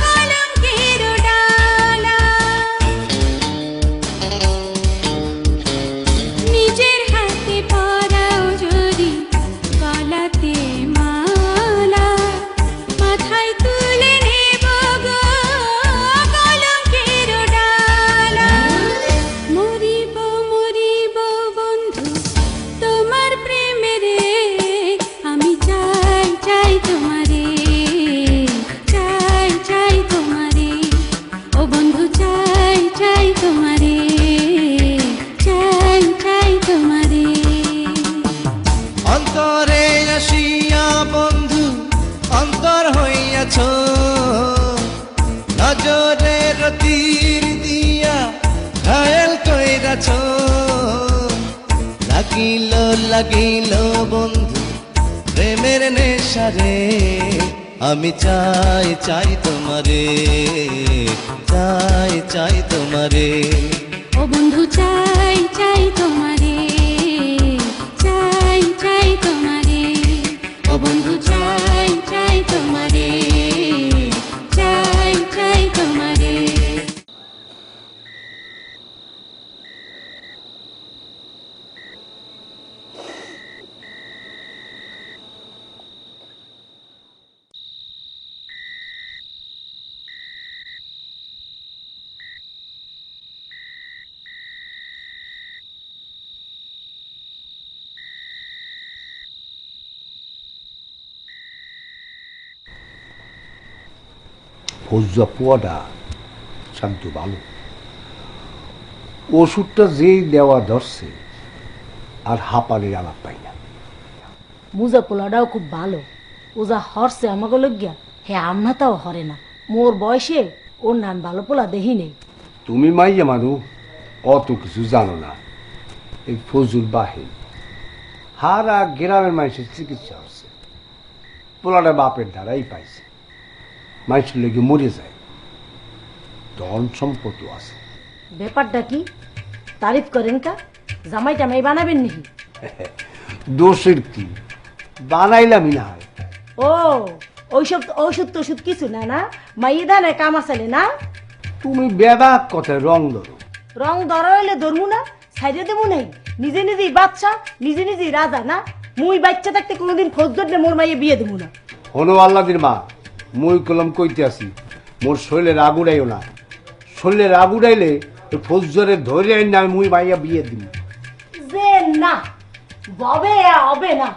কলঙ্কের ডালা নিজের হাতে পরাও জড়ি গলাতে মালা মাথায় তুলে নেব গো কলঙ্কের ডালা মরিব মরিব বন্ধু তোমার প্রেমেরে আমি চাই চাই তোমারে চাই চাই তোমারে ও বন্ধু চাই চাই তোমারে চাই চাই তোমারে অন্তরে আসিয়া বন্ধু অন্তর হইয়াছ নজরের তীর দিয়া ঘায়েল কইরাছ লাগিল লাগিল বন্ধু প্রেমের নেশারে আমি চাই চাই তোমারে চাই চাই তোমারে ও বন্ধু চাই চাই তোমারে চাই চাই তোমারে ও বন্ধু চাই চাই তোমারে চাই চাই তোমারে ফৌজা পোয়াটা শান্ত ভালো ওষুধটা যেই দেওয়া ধরছে আর হাঁপানির আলাপ পাই না মুজা পোলাটাও খুব ভালো ও যা হরছে আমাকে লজ্ঞা হে আমনাতাও হরে না মোর বয়সে ওর নাম ভালো পোলা দেহি নেই তুমি মাইয়া মানু অত কিছু জানো না এই ফজুল বাহিন হারা গ্রামের মানুষের চিকিৎসা হচ্ছে পোলাটা বাপের দ্বারাই পাইছে মানুষের লেগে মরে যায় ধন সম্পত্তি আছে ব্যাপারটা কি তারিফ করেন কা জামাই টামাই বানাবেন নাকি দোষের কি বানাইলামই না হয় ও ওইসব ওষুধ টষুধ কিছু না না মাইয়ে দানে কাম আসালে না তুমি বেবাক কথায় রং ধরো রং ধরা হইলে ধরমু না সাইডে দেবো নাই নিজে নিজেই বাচ্চা নিজে নিজেই রাজা না মুই বাচ্চা থাকতে কোনোদিন খোঁজ ধরলে মোর মাইয়ে বিয়ে দেবো না হনো আল্লাদির মা মই কলম কইতে আসি মোর শরীরে রাগ উড়াইও না শরীরে রাগ উড়াইলে ওই ফৌজরে ধরে আইন না মুই মাইয়া বিয়ে দিবি যে না ববে হবে না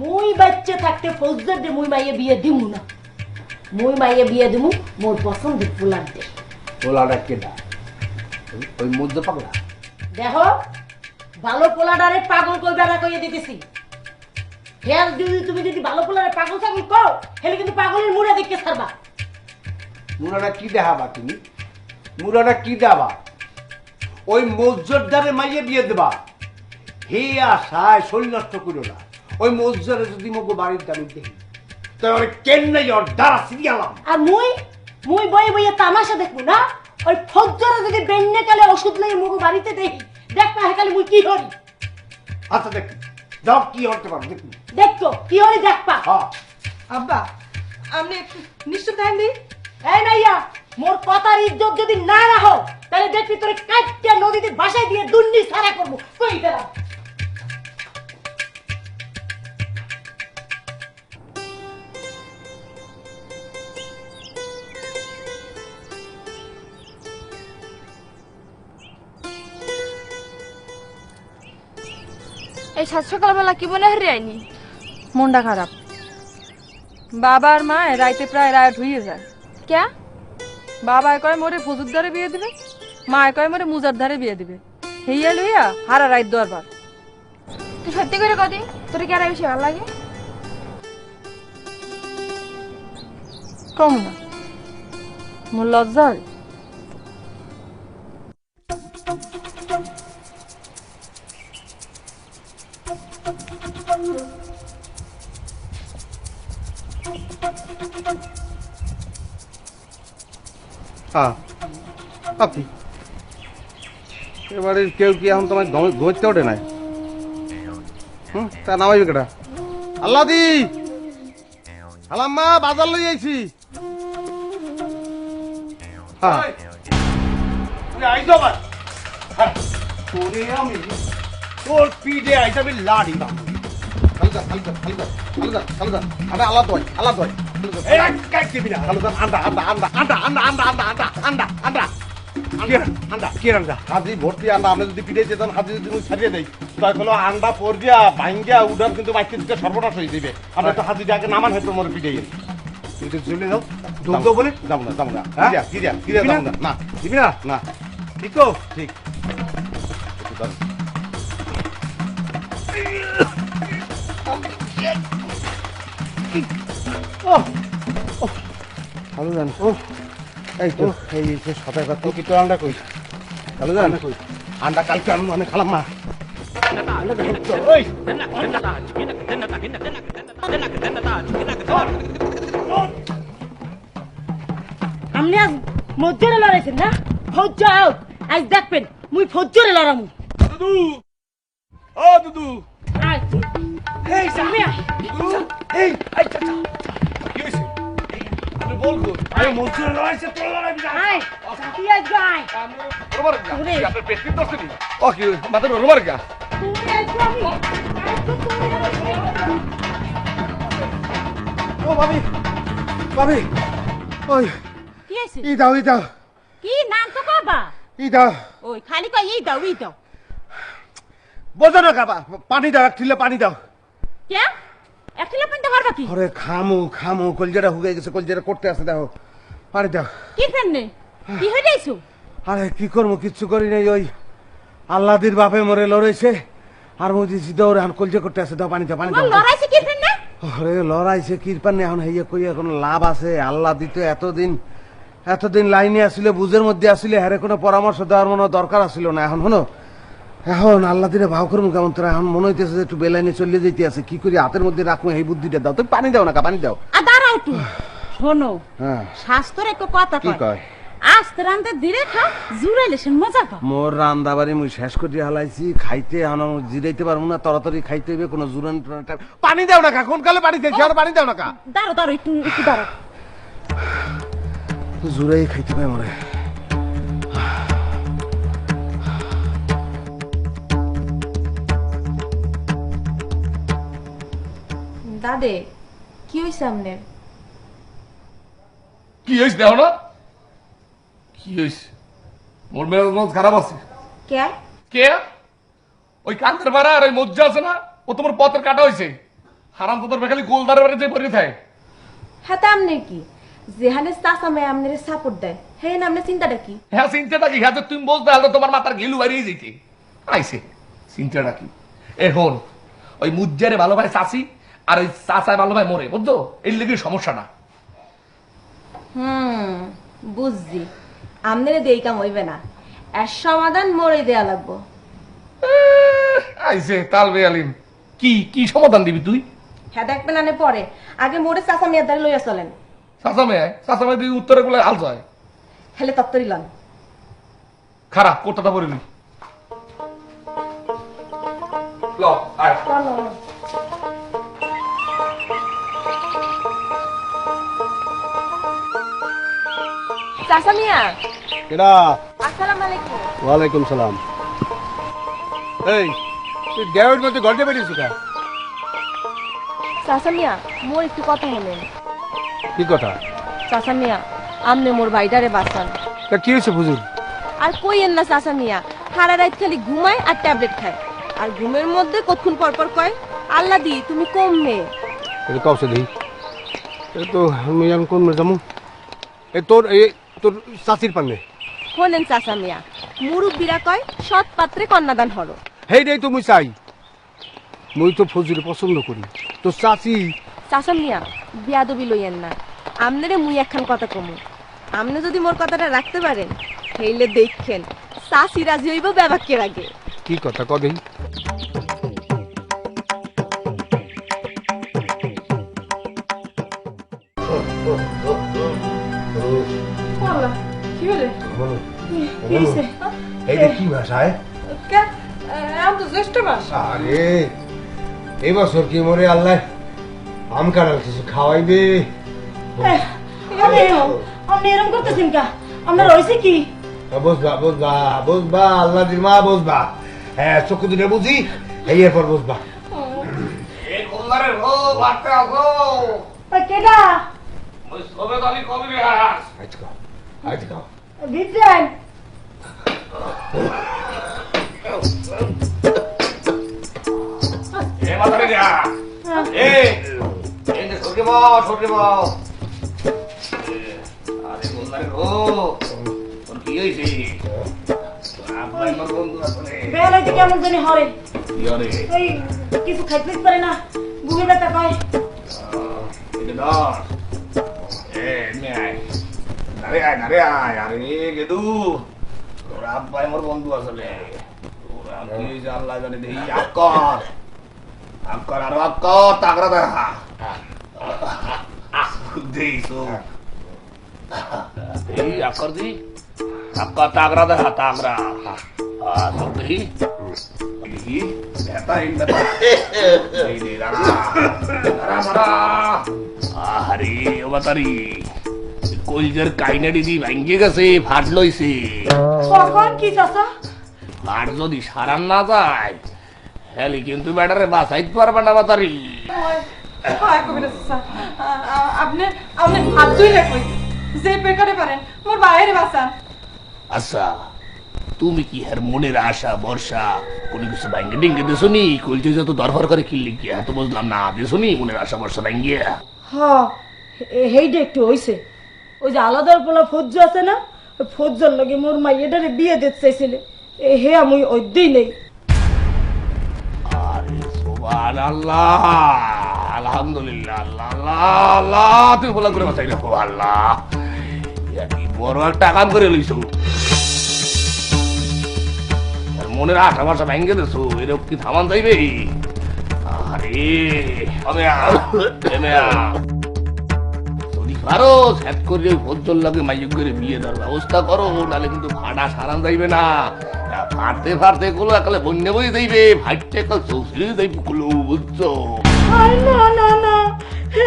মুই বাচ্চা থাকতে ফৌজদার দে মুই মাইয়ে বিয়ে দিমু না মুই মাইয়ে বিয়ে দিমু মোর পছন্দের পোলার দে পোলাটা কেডা ওই মধ্যে পাগলা দেখো ভালো পোলাডারে পাগল কইবা না কইয়ে দিতেছি হেল যদি তুমি যদি ভালো পোলারে পাগল ছাগল কও হেলে কিন্তু পাগলের মুড়া দেখতে ছাড়বা মুরাটা কি দেখাবা তুমি মুরাটা কি দেবা ওই মসজিদদারে মাইয়ে বিয়ে দেবা হে আশায় শরীর নষ্ট করো না ওই মসজিদে যদি মগো বাড়িতে আমি দেখি তাহলে কেন্নাই ওর দ্বারা সিরিয়ালাম আর মুই মুই বই বইয়ে তামাশা দেখবো না ওই ফজ্জরে যদি বেন্নে কালে ওষুধ লই মুগো বাড়িতে দেখি দেখ না হেকালে মুই কি করি আচ্ছা দেখি যাও কি হতে পারো দেখি দেখো কি হলে দেখবা আব্বা আপনি একটু নিশ্চয় থাকেন দি এই মাইয়া মোর কথার ইজ্জত যদি না রাখো তাহলে দেখবি তোরে কাটটা নদীতে ভাসায় দিয়ে দুন্নি সারা করবো কই দিলাম। এই সাত সকালবেলা কি মনে হারিয়ে আইনি? মনটা খারাপ। বাবা আর মা রাইতে প্রায় রায় হইয়ে যায়। ক্যা? বাবা কয় মোরে ফজুর ধারে বিয়ে দিবে, মা কয় মোরে মুজার ধারে বিয়ে দিবে। হেইয়া লইয়া হারা রাইত দরবার। তুই সত্যি করে কদি তোর কি আর বেশি ভালো লাগে? কম না, মোর লজ্জা হয়। আপনি এবারে কেউ কি এখন তোমার ঘুরতে ওঠে নাই? তা নামাইবে কেটা? আল্লাদি আলাম্মা বাজার লই আইছি। তোর পিঠে আইসাবি লাড়ি না। হালকা হালকা হালকা হালকা হালকা আরে আল্লাহ দয় আল্লাহ দয় হাজি ভর্তি আন্ডা আমরা যদি পিঠে যেতাম হাজি যদি ছাড়িয়ে দেয় তাই হলো আন্ডা পড়িয়া ভাঙ্গিয়া উডার কিন্তু বাইকে দিতে সর্বনাশ হয়ে দিবে। আমরা তো হাজি যাকে নামান হয়তো মোর পিঠে চলে যাও দৌড় বলে যাবো না যাবো না কিরিয়া যাবো না না দিবি না না ঠিক তো ঠিক ভালো জান ও এই তো এই সাঁতার কাটতে কি তো আন্ডা কই ভালো জান কই আন্ডা কালকে আমি মানে খালাম মা আপনি আজ মজ্জরে লড়াইছেন না? ফজ্জা আউট। আজ দেখবেন মুই ফজ্জরে লড়ামু। দুদু ও দুদু আয় এই সামনে এই আচ্ছা কি হইছে? আপনি বলবো আরে মনসুর লড়াইছে তোর লড়াই না। আয় সাথী আজ আয়। রোমার গা আপনার পেট্রি দছনি ও কি মাথা রোমার গা তুমি আজ আমি ও ভাবি ভাবি ওই কি হইছে? ই দাও কি নাম তো কবা? ই দাও ওই খালি কই এই দাও বোঝো না কাবা পানি দাও এক ঠিলে পানি দাও কে একলা পানিতে পারবা কি? আরে খামু কলজাটা হুগে গেছে কলজাটা করতে আছে দেখো পানি দাও কি ফেননে কি হই যাইছো? আরে কি করবো কিচ্ছু করি নাই ওই আল্লাদির বাপে মরে লড়াইছে আর মজিছি দৌড়ে এখন কলজা করতে আছে দাও পানি দাও পানি দাও লড়াইছে কি ফেননে? আরে লড়াইছে কিরপানে এখন হইয়া কইয়া কোনো লাভ আছে? আল্লাহ দিত এতদিন লাইনে আসছিল বুঝের মধ্যে আসলে হ্যারে কোনো পরামর্শ দেওয়ার মনে দরকার আসছিল না। এখন হলো এখন আল্লাহ দিনে ভাও করবো কেমন তোরা এখন মনে হইতেছে যে একটু বেলাইনে চলে যেতে আছে কি করি হাতের মধ্যে রাখবো এই বুদ্ধিটা দাও তুমি পানি দাও না পানি দাও। দাঁড়াও একটু শোনো হ্যাঁ শাস্ত্র এক কথা কি কয় আস্তে রান্তে ধীরে খাও জুড়াইলে সে মজা পাও। মোর রান্দা বাড়ি মুই শেষ করে হালাইছি খাইতে এখন জিরাইতে পারবো না তাড়াতাড়ি খাইতে হইবে কোনো জুরান পানি দাও না কোন কালে পানি দেখছি আর পানি দাও না দাঁড়াও একটু দাঁড়াও জুরাই খাইতে পাই মরে দাদে কি হইছে আপনার? কি হয়েছে দেখো না কি হয়েছে মোর মেজাজ খারাপ আছে। কে কে ওই কান্দের ভাড়া আর ওই মজ্জা আছে না ও তোমার পথের কাটা হয়েছে হারাম তোদের খালি গোলদারের বাড়ি যে পড়ে থাকে। হ্যাঁ তা আপনি কি যেখানে চাষা মেয়ে আপনার সাপোর্ট দেয় হ্যাঁ আপনি চিন্তাটা কি? হ্যাঁ চিন্তাটা কি হ্যাঁ তুমি বলতে হলে তোমার মাথার ঘিলু বাড়িয়ে যেতে আইসে চিন্তাটা কি এখন ওই মুজ্জারে ভালো ভাই চাষি আর ওই চাষায় ভালো ভাই মরে বুঝছো এই লেগে সমস্যাটা। বুঝছি আপনার দেই কাম হইবে না এর সমাধান মোরে দেয়া লাগবো। আইসে তাল বেয়ালিম কি কি সমাধান দিবি তুই? হ্যাঁ দেখবেন আনে পরে আগে মোরে চাষা মেয়ের দ্বারা লইয়া চলেন। চাষা মেয়ে দিদি উত্তরে গুলো হাল যায় হেলে তত্তরি লন খারাপ কোথাটা পড়িনি ল আয় চাচা মিয়া কেডা? আসসালামু আলাইকুম। ওয়ালাইকুম সালাম। এই তুই দেওয়ার মধ্যে গল্পে বেরিয়েছো কা? চাচা মিয়া মোর একটু কথা হলেন। কি কথা? চাচা মিয়া আমনে মোর ভাইটারে বাঁচান। তা কি হয়েছে বুঝুন? আর কইেন না চাচা মিয়া, সারা রাত খালি ঘুমায় আর ট্যাবলেট খায়, আর ঘুমের মধ্যে কতক্ষণ পর পর কয় আল্লাহ দি তুমি কমবে। এটা কবছে দেই। তো আমি এখন কোন মে যামু? তোর চাচির পান্নে। শোনেন চাচা মিয়া, মুরব্বীরা কয় সৎ পাত্রে কন্যাদান হলো। হেইটাই তো মুই চাই। মুই তো ফজুরে পছন্দ করি। তো চাচি। চাচা মিয়া বিয়াদবি লইয়েন না, আমনেরে মুই একখান কথা কমু। আমনে যদি মোর কথাটা রাখতে পারেন হেইলে দেখেন চাচি রাজি হইব ব্যাবাকের আগে। কি কথা কবেই? কি হলে? এইটা কি ভাষায়? এখন তো জ্যৈষ্ঠ মাস। আরে এই বছর কি মরে আল্লাহ আম কাঁঠাল কিছু খাওয়াইবে? আপনি এরকম করতেছেন কা? আপনার হয়েছে কি? বুঝবা বুঝবা বুঝবা, আল্লাহ মা বুঝবা। হ্যাঁ চোখ দুটো বুঝি, এই এরপর বুঝবা। কেডা? আজকা ভিতরেন। বেলাইতে কেমন জানি হরে, এই কিছু খাইতে পারে না, বুকে ব্যথা পায়। বন্ধু আসলে তাগরা দেখা এই আকর দি आपका तागरा दे तागरा हां सब ही ये रहता है इनका नहीं दे रहा बड़ा আরে ও বাতারি কলজের কাইনাডি দি ভাঙ্গে গেছে ফাট লইছে। কখন কি চাচা? ফাট যদি সারান না যায় হেলি কিন্তু ব্যাটারে বাঁচাইতে পারবে না বাতারি। আপনি আপনি হাত ধুইলে কই যে পেকারে পারেন মোর বাইরে বাঁচান। আচ্ছা তুমি কি হের মনের আশা ভরসা কোনো কিছু ভাঙ্গে ডিঙ্গে দেশনি? কলজে যত দরবার করে কিনলে কি এত বুঝলাম না দেশনি মনের আশা ভরসা ভাঙ্গিয়া? হ্যাঁ হেইটা একটু হইছে। ওই যে আলাদার পোলা ফজ্জ আছে না, ওই ফজ্জার লাগে মোর মাইয়াটারে বিয়ে দিতে চাইছিলে, হে আমি ওইদিই নেই। আরে সুবহানাল্লাহ আলহামদুলিল্লাহ আল্লাহ আল্লাহ আল্লাহ তুমি বলা করে বাঁচাই রাখো আল্লাহ। কি বড় একটা কাম করে লইছো, মনের আশা ভরসা ভাঙ্গে দেছো, এরকম কি থামান যাইবে? আরে যদি পারো সেট করে ফজল লাগে মাইক করে বিয়ে দেওয়ার ব্যবস্থা করো, নাহলে কিন্তু ভাড়া সারান যাইবে না। ফাটতে ফাটতে গুলো একালে বন্যা বই যাইবে, ফাইটতে কাল চৌধুরী যাইবে গুলো, বুঝছো? না না না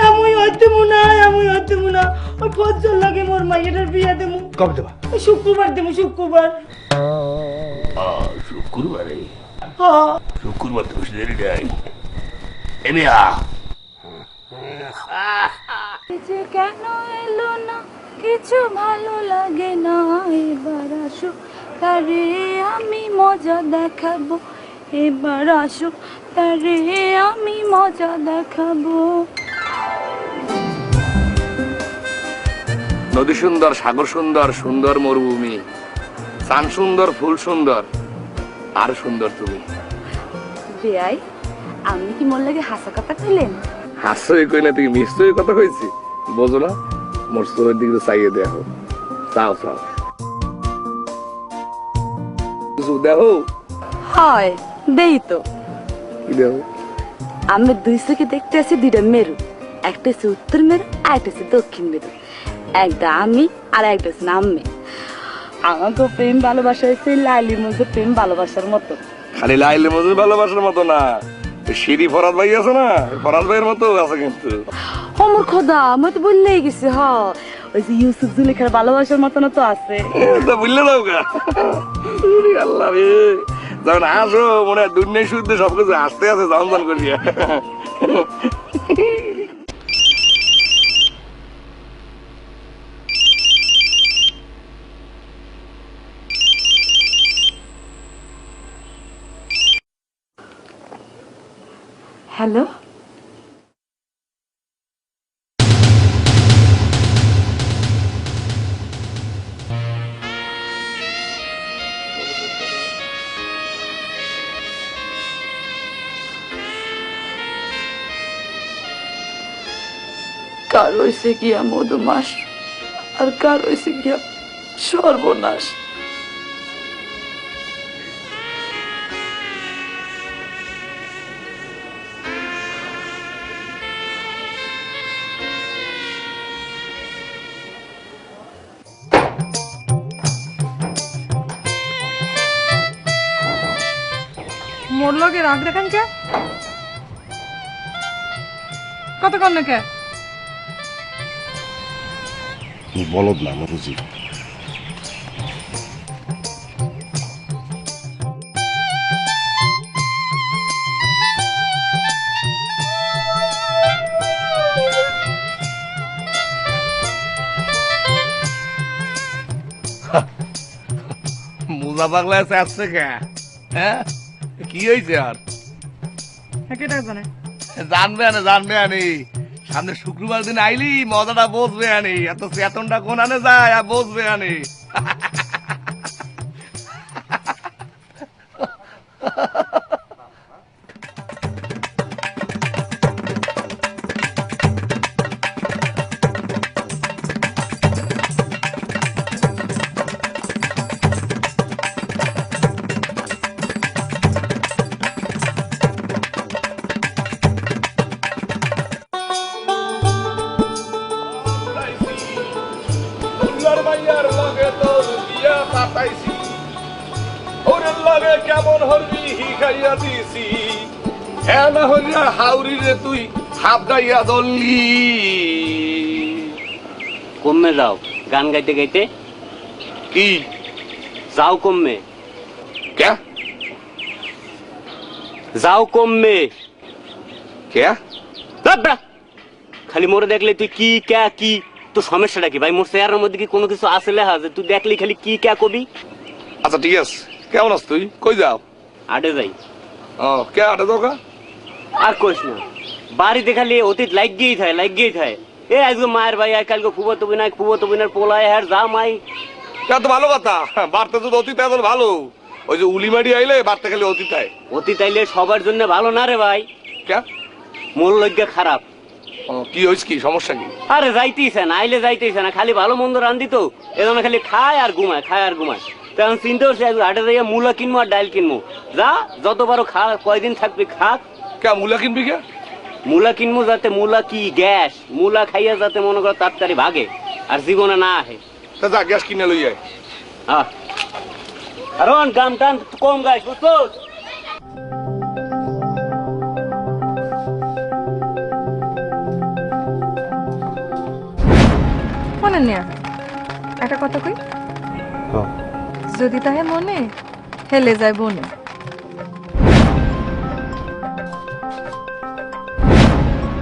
আমি হইতেমু না, আমি হইতেমু না। ওই ফজল লাগে মোর মাইয়াটার বিয়ে দেবো। কবে দেবা? শুক্রবার দেবো, শুক্রবার। শুক্রবারে? হ্যাঁ শুক্রবার তো বেশি দেরি নাই। এমিয়া যে কেন এলো না কিছু ভালো লাগে না, এবার আসুক তারে আমি মজা দেখাবো, এবার আসুক তারে আমি মজা দেখাবো। নদী সুন্দর, সাগর সুন্দর, সুন্দর মরুভূমি, চান সুন্দর, ফুল সুন্দর, আর সুন্দর তুমি। বেয়াই আপনি কি মোর লাগে হাসা কথা কইলেন? হাসই কই না, তুমি মিশ্রই কথা কইছি, বোঝো না? মোর চোখের দিকে চাইয়ে দেখো, চাও চাও দেখো। হয় দেই তো। কি দেখো? আমি দুই চোখে দেখতে আছি দুইটা মেরু, একটা হচ্ছে উত্তর মেরু আর একটা হচ্ছে দক্ষিণ মেরু, একটা আমি আর একটা হচ্ছে আম্মে। আমাকে প্রেম ভালোবাসা হচ্ছে লাইলির মধ্যে প্রেম ভালোবাসার মতো। খালি লাইলের মধ্যে ভালোবাসার মতো না, সিঁড়ি ফরাদ ভাই আছে না, ফরাদ ভাইয়ের মতো আছে কিন্তু। অমর খোদা আমি তো বললেই গেছি। হ ওই যে ইউসুফ জুলেখার ভালোবাসার মতন তো আছে। তা বুঝলে দাও গা আল্লাহ রে, যখন আসো মনে হয় দুনিয়া শুদ্ধ সবকিছু আসতে আছে জন করিয়া। হ্যালো, কার হয়েছে গিয়া মধুমাস আর কার হয়েছে গিয়া সর্বনাশ। মোর লগে রাগ দেখান কে? কতক্ষণ না কে? বলদ না বুঝি। মুজা পাগলা আসছে কে? হ্যাঁ কি হয়েছে আর? জানবে আনি সামনে শুক্রবার দিন আইলি মজাটা বসবে আনি, এত চেতনটা কোন আনে যায় আর বসবে আনি। কেমন হরবি হিখাইয়া দিছি এনা হইয়া হাউরি রে তুই হাবদাইয়া দললি। কমে যাও গান গাইতে গাইতে। কি যাও কমে? কে যাও কমে? কে খালি মোরে দেখলে তুই কি ক্যা কি, তোর সমস্যাটা কি ভাই? মোর চেহারার মধ্যে কি কোনো কিছু আছে লেখা যে তুই দেখলি খালি কি ক্যা কবি? আচ্ছা ঠিক আছে, কেমন আছ তুই? কই যাও? আডে যাই। ও কে আডে দরকার? আর কইস না, বাড়িতে খালি অতীত লাগিয়েই থাকে। এ আজকে মায়ের ভাই আয়, কালকে ফুবতো বিনার পোলায় আর যা মাই। তো ভালো কথা, বাড়তে যদি অতীত এখন ভালো। ওই যে উলিমারি আইলে বাড়তে খালি অতীত আইলে সবার জন্য ভালো না রে ভাই। কে মোর লজ্ঞা খারাপ। কি হয়েছে, কি সমস্যা কি? আরে যাইতেইছে না, আইলে যাইতেইছে না, খালি ভালো মন্দ রান্ধি তো এজন্য খালি খায় আর ঘুমায়। তখন চিন্তা করছে হাটে যাইয়া মূলা কিনবো আর ডাইল কিনবো। যা যত পারো খা, কয়দিন থাকবি খাক। কে মূলা কিনবি? কে মূলা কিনবো যাতে মূলা কি গ্যাস, মূলা খাইয়া যাতে মনে করো তাড়াতাড়ি ভাগে আর জীবনে না আহে। যা গ্যাস কিনে লই আয়। কারণ গাম টান কম গাছ বুঝতো। একটা কথা কই, যদি তাহে মনে হেলে যায় বনে।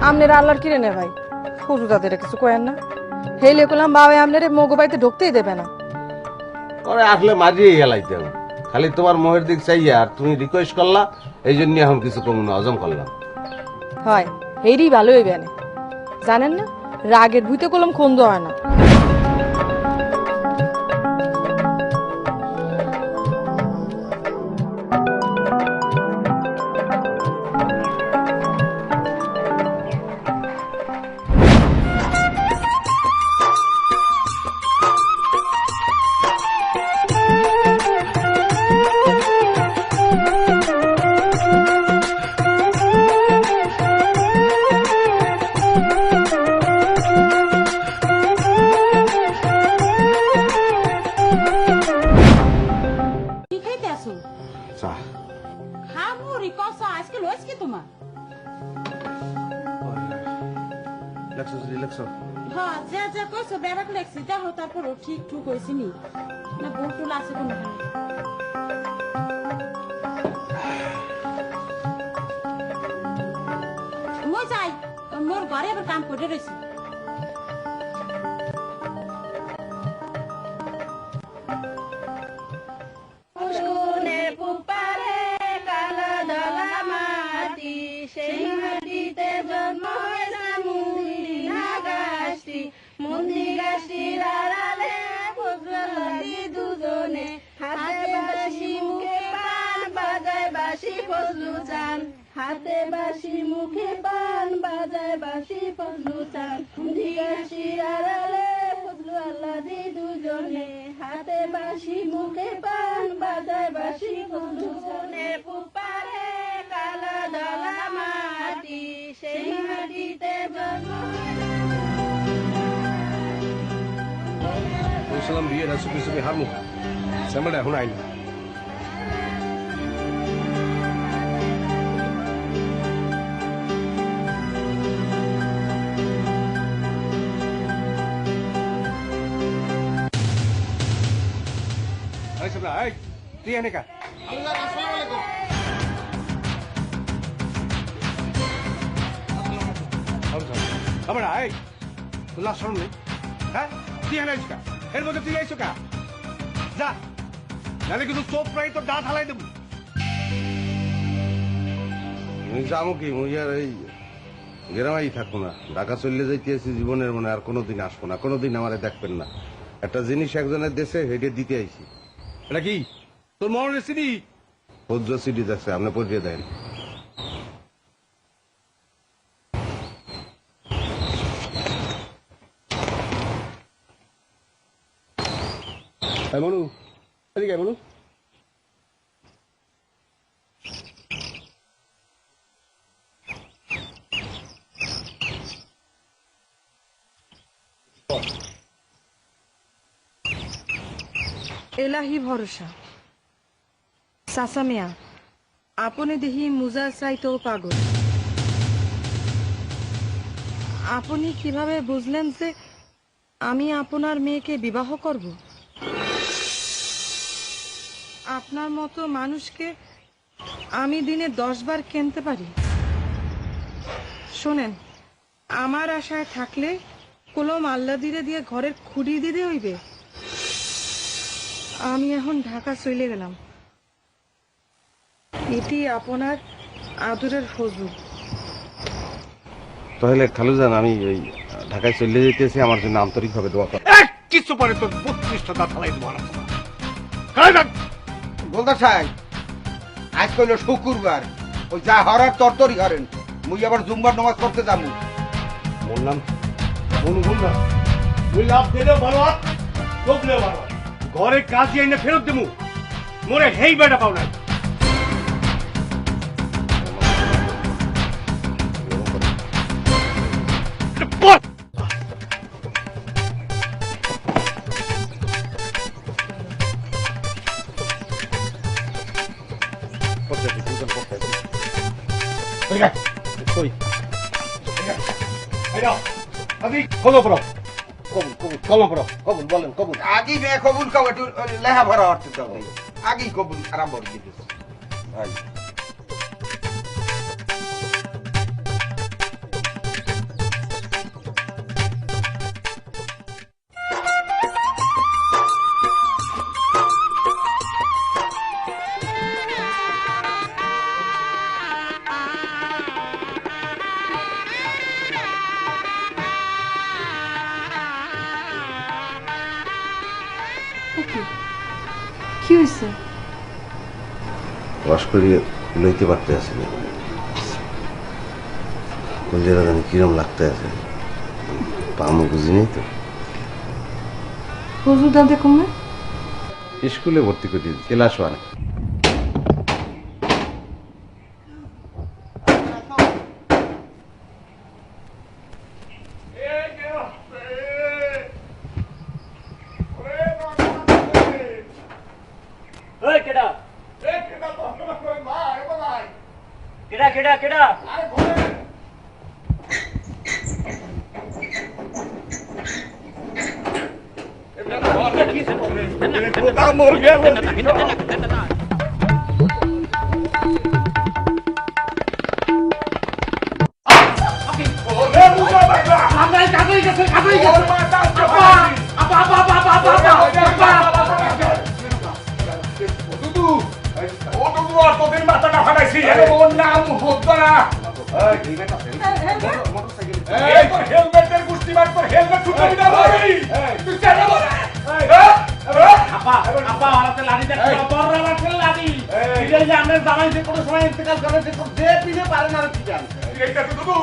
আমনের আল্লাহর কিরে নে ভাই, ফুজু তাদের কিছু কয়েন না। হেলে করলাম বাবা আমনের মগো বাড়িতে ঢুকতেই দেবে না। পরে আসলে মারিয়ে গেলাইতে খালি তোমার মোহের দিক চাইয়া আর তুমি রিকোয়েস্ট করলা, এই জন্য এখন কিছু কমু না হজম করলাম। হয় হেরি ভালো হইবে না, জানেন না রাগের ভুইতে করলাম খন্দ হয় না। হ্যাঁ যা যা কইছো বেড়াক লেখছি দেখো তারপরও ঠিক ঠুক হয়েছি নি না ভুল টুল আছে কোনো মই যাই মোর ঘরে আবার কাম করে রয়েছি সেই মাটিতে জন্ম হয়েছে মুন্দি গাছটির আড়ালে ফজলি দুজনে হাতে বাঁশি মুখে পান বাজায় বাঁশি ফজলু চান হাতে বাঁশি মুখে পান বাজায় বাঁশি ফজলু চান মুন্দি গাছটির আড়ালে ফজলু আল্লাদি দুজনে হাতে বাঁশি মুখে পান বাজায় বাঁশি ফজলু চানে পুপারে কালা দলা মাটি সেই মাটিতে জন্ম বলছিলাম বিয়েটা চুপি চুপি হারমু স্যাম্পলটা এখন আইনি তুই এনে কা আমার এই তোলা শোন হ্যাঁ তুই এনে আইস কা এর মধ্যে তুই আইসো কা যা নাহলে কিন্তু চোপ প্রায় তোর দাঁত হালাই দেবো আমি যাবো কি মুই আর এই গ্রামেই থাকবো না ঢাকা চলে যাইতেছি জীবনের মনে আর কোনোদিন আসবো না কোনোদিন আমারে দেখবেন না একটা জিনিস একজনের দেশে হেঁটে দিতে আইছি এটা কি তোর মনের সিডি ভদ্র সিডি দেখছে আপনি পড়িয়ে দেন মনু এদিকে মনু এলাহি ভরসা চাচা মিয়া আপনি দেখি মুজা চাইতেও পাগল আপনি কিভাবে বুঝলেন যে আমি আপনার মেয়েকে বিবাহ করব আপনার মতো মানুষকে আমি দিনে 10 বার কিনতে পারি শোনেন আমার আশায় থাকলে কলম আল্লাহ দিয়ে ঘরের খুঁড়ি দিতে হইবে আমি এখন ঢাকা চলে গেলাম এটি আপনার আদরের ফজল তাহলে খালুজান আমি এই ঢাকায় চলে যেতেছি আমার জন্য আন্তরিকভাবে দোয়া কর কিছু পরে তোর 32টা দাঁত হালাই দেবো বলতে চাই আজ কইল শুক্রবার ওই যা হরার তরতরি হরেন মুই আবার জুম্বার নামাজ পড়তে যাবো বললাম মনু বললাম তুই লাভ দিলেও ভালো হাত ঠকলেও ভালো ঘরে কাজে এনে ফেরত দেবো মোরে হেই বেটা পাও না আগেই মেয়ে কবুল খাও একটু লেখাপড়া অর্থ দাও আগেই কবুল আরম্ভ করে দিতেছে ভাই কি হয়েছে ওয়াশ করিয়ে লইতে পারতে আছে না কোন জায়গা জানি কিরম লাগতে আছে পামো বুঝি নেই তো হুজুর দাদা কমে স্কুলে ভর্তি করে দিয়েছি ক্লাস 1 কেডা খোদা মর গেল হেলমেটের গুষ্টি মার তোর হেলমেট ছুটে দিতে পারি তুই চেনা বল আপা আপা হাতে লাড়ি দেখো বড় রাখেন লাড়ি এই যে আমরা জামাই যে কোনো সময় ইন্তেকাল করে যে পিলে পারে না কি জান এইটা তো দুদু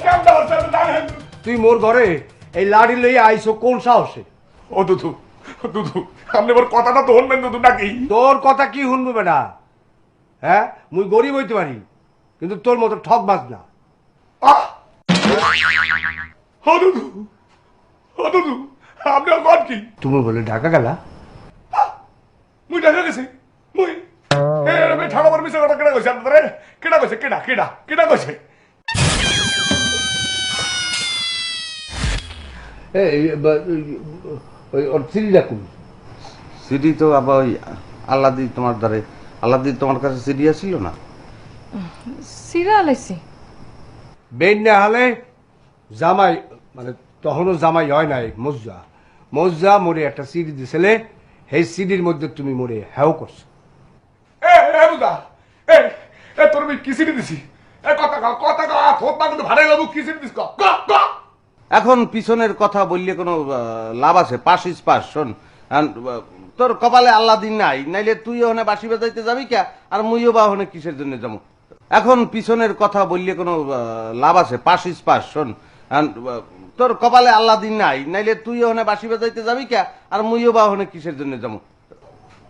কেমন হচ্ছে জানেন তুই মোর ঘরে এই লাড়ি লইয়া আইছো কোন সাহসে? ও দুদু দুদু আপনি ওর কথাটা তো শুনবেন দুদু নাকি? তোর কথা কি শুনবো বেটা? হ্যাঁ মুই গরিব হইতে পারি কিন্তু তোর মতো ঠক বাজ না। আপনার ঘর কি? তুমি বলে ঢাকা গেলা? মুই ঢাকা গেছি মুই ঠাড়া মার মিশে কথা কেনা কইছে আপনারে? কেনা কইছে কেনা কেনা কেনা কইছে? ওর সিডিটা কোন? সিডি তো আবার ওই আল্লাদি তোমার দ্বারে আল্লাদি তোমার কাছে সিডি আসছিল না? সিরা আলাইছি বেন না হলে জামাই মানে তখনও জামাই হয় নাই মজ্জা মজ্জা মোরে একটা সিডি দিছিলে সেই সিডির মধ্যে তুমি মোরে হ্যাও করছো। তোর কি সিডি দিছি? কথা কথা থোপ মাগুলো ভাড়াই লাবু কি সিডি দিস ক এখন পিছনের কথা বললে কোনো লাভ আছে? পাশ ইস পাশ। শোন তোর কপালে আল্লাহ দিন নাই, নাইলে তুই ওখানে বাঁশি বাজাইতে যাবি কে আর মুইও বা ওখানে কিসের জন্য যাবো? এখন পিছনের কথা বললে কোনো লাভ আছে? পাশ ইস পাশ। শোন তোর কপালে আল্লাহ দিন নাই, নাইলে তুই ওখানে বাঁশি বাজাইতে যাবি কে আর মুইও বা ওখানে কিসের জন্য যাবো?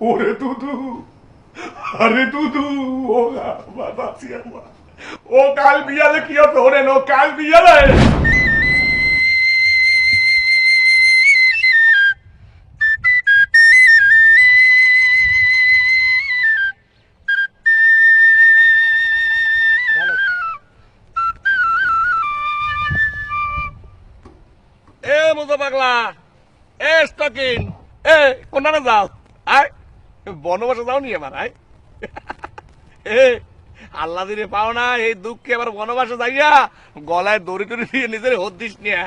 ওরে দুদু আরে দুদু ও বাবাছি আমার ও কাল বিয়ালে কি হতো? ওরে নো কাল বিয়ালে পাগলা এ স্টকিং এ কোনখানে যাও? আয় বনবাসে যাও নি আমার? আয় এ আল্লাহ দিনে পাও না এই দুঃখে আবার বনবাসে যাইয়া গলায় দড়ি টড়ি দিয়ে নিজের হদ্দিস নিয়ে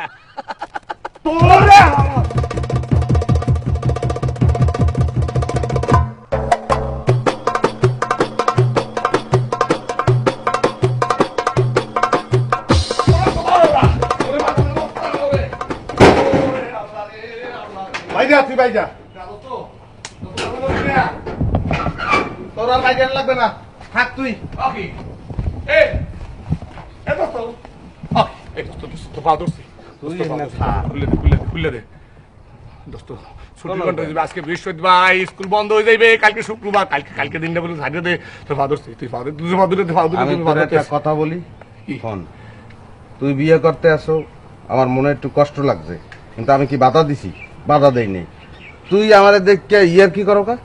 তোর আর বাইরে লাগবে না, থাক তুই। আজকে বৃহস্পতিবার স্কুল বন্ধ হয়ে যাবে, কালকে শুক্রবার, কালকে দিনটা বলে ছাড়িয়ে দে। তোর ফাদর তুই কথা বলি শোন, তুই বিয়ে করতে আসো আমার মনে একটু কষ্ট লাগছে, কিন্তু আমি কি বাধা দিছি? বাধা দেই নেই। তুই আমার দেখে ইয়ার কি করো কা?